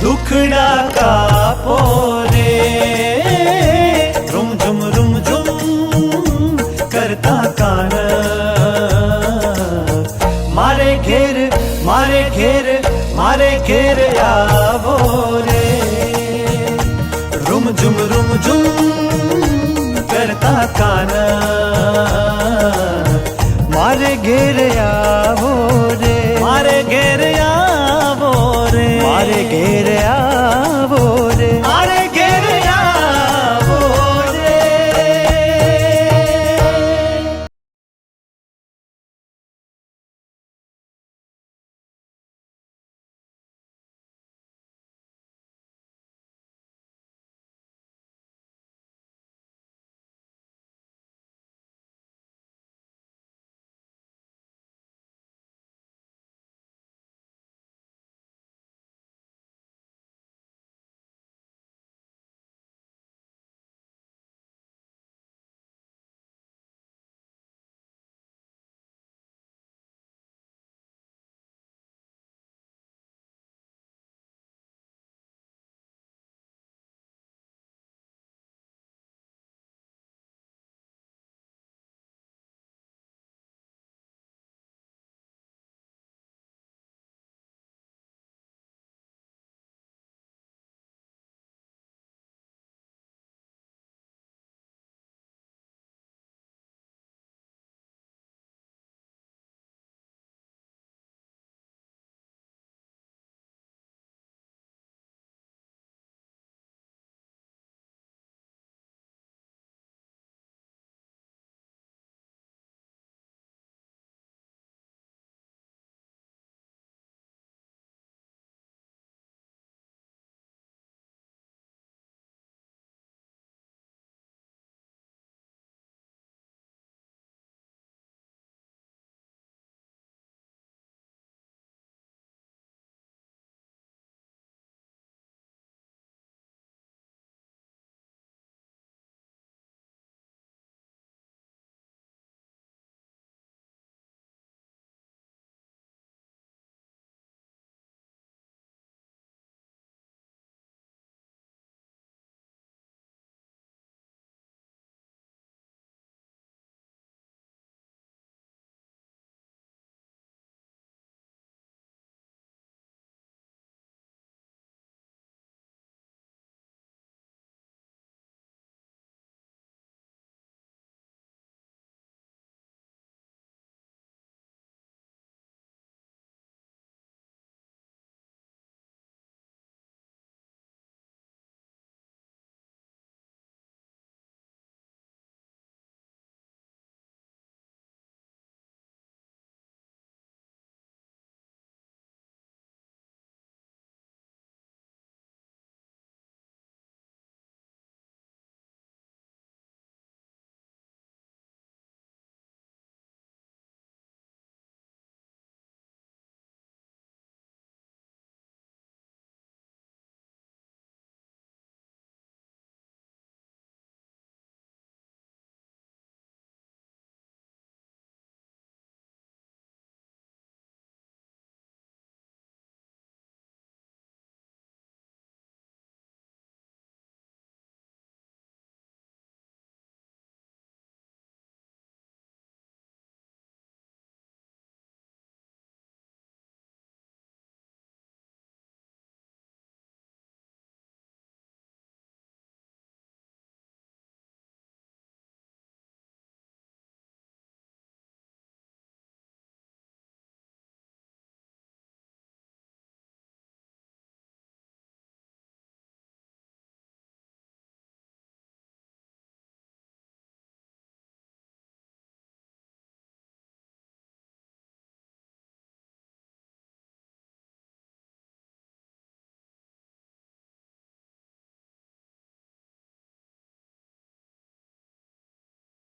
दुखड़ा कापो रे रुम झुम करता कान मारे घेर आवो रे रुम झुम करता कान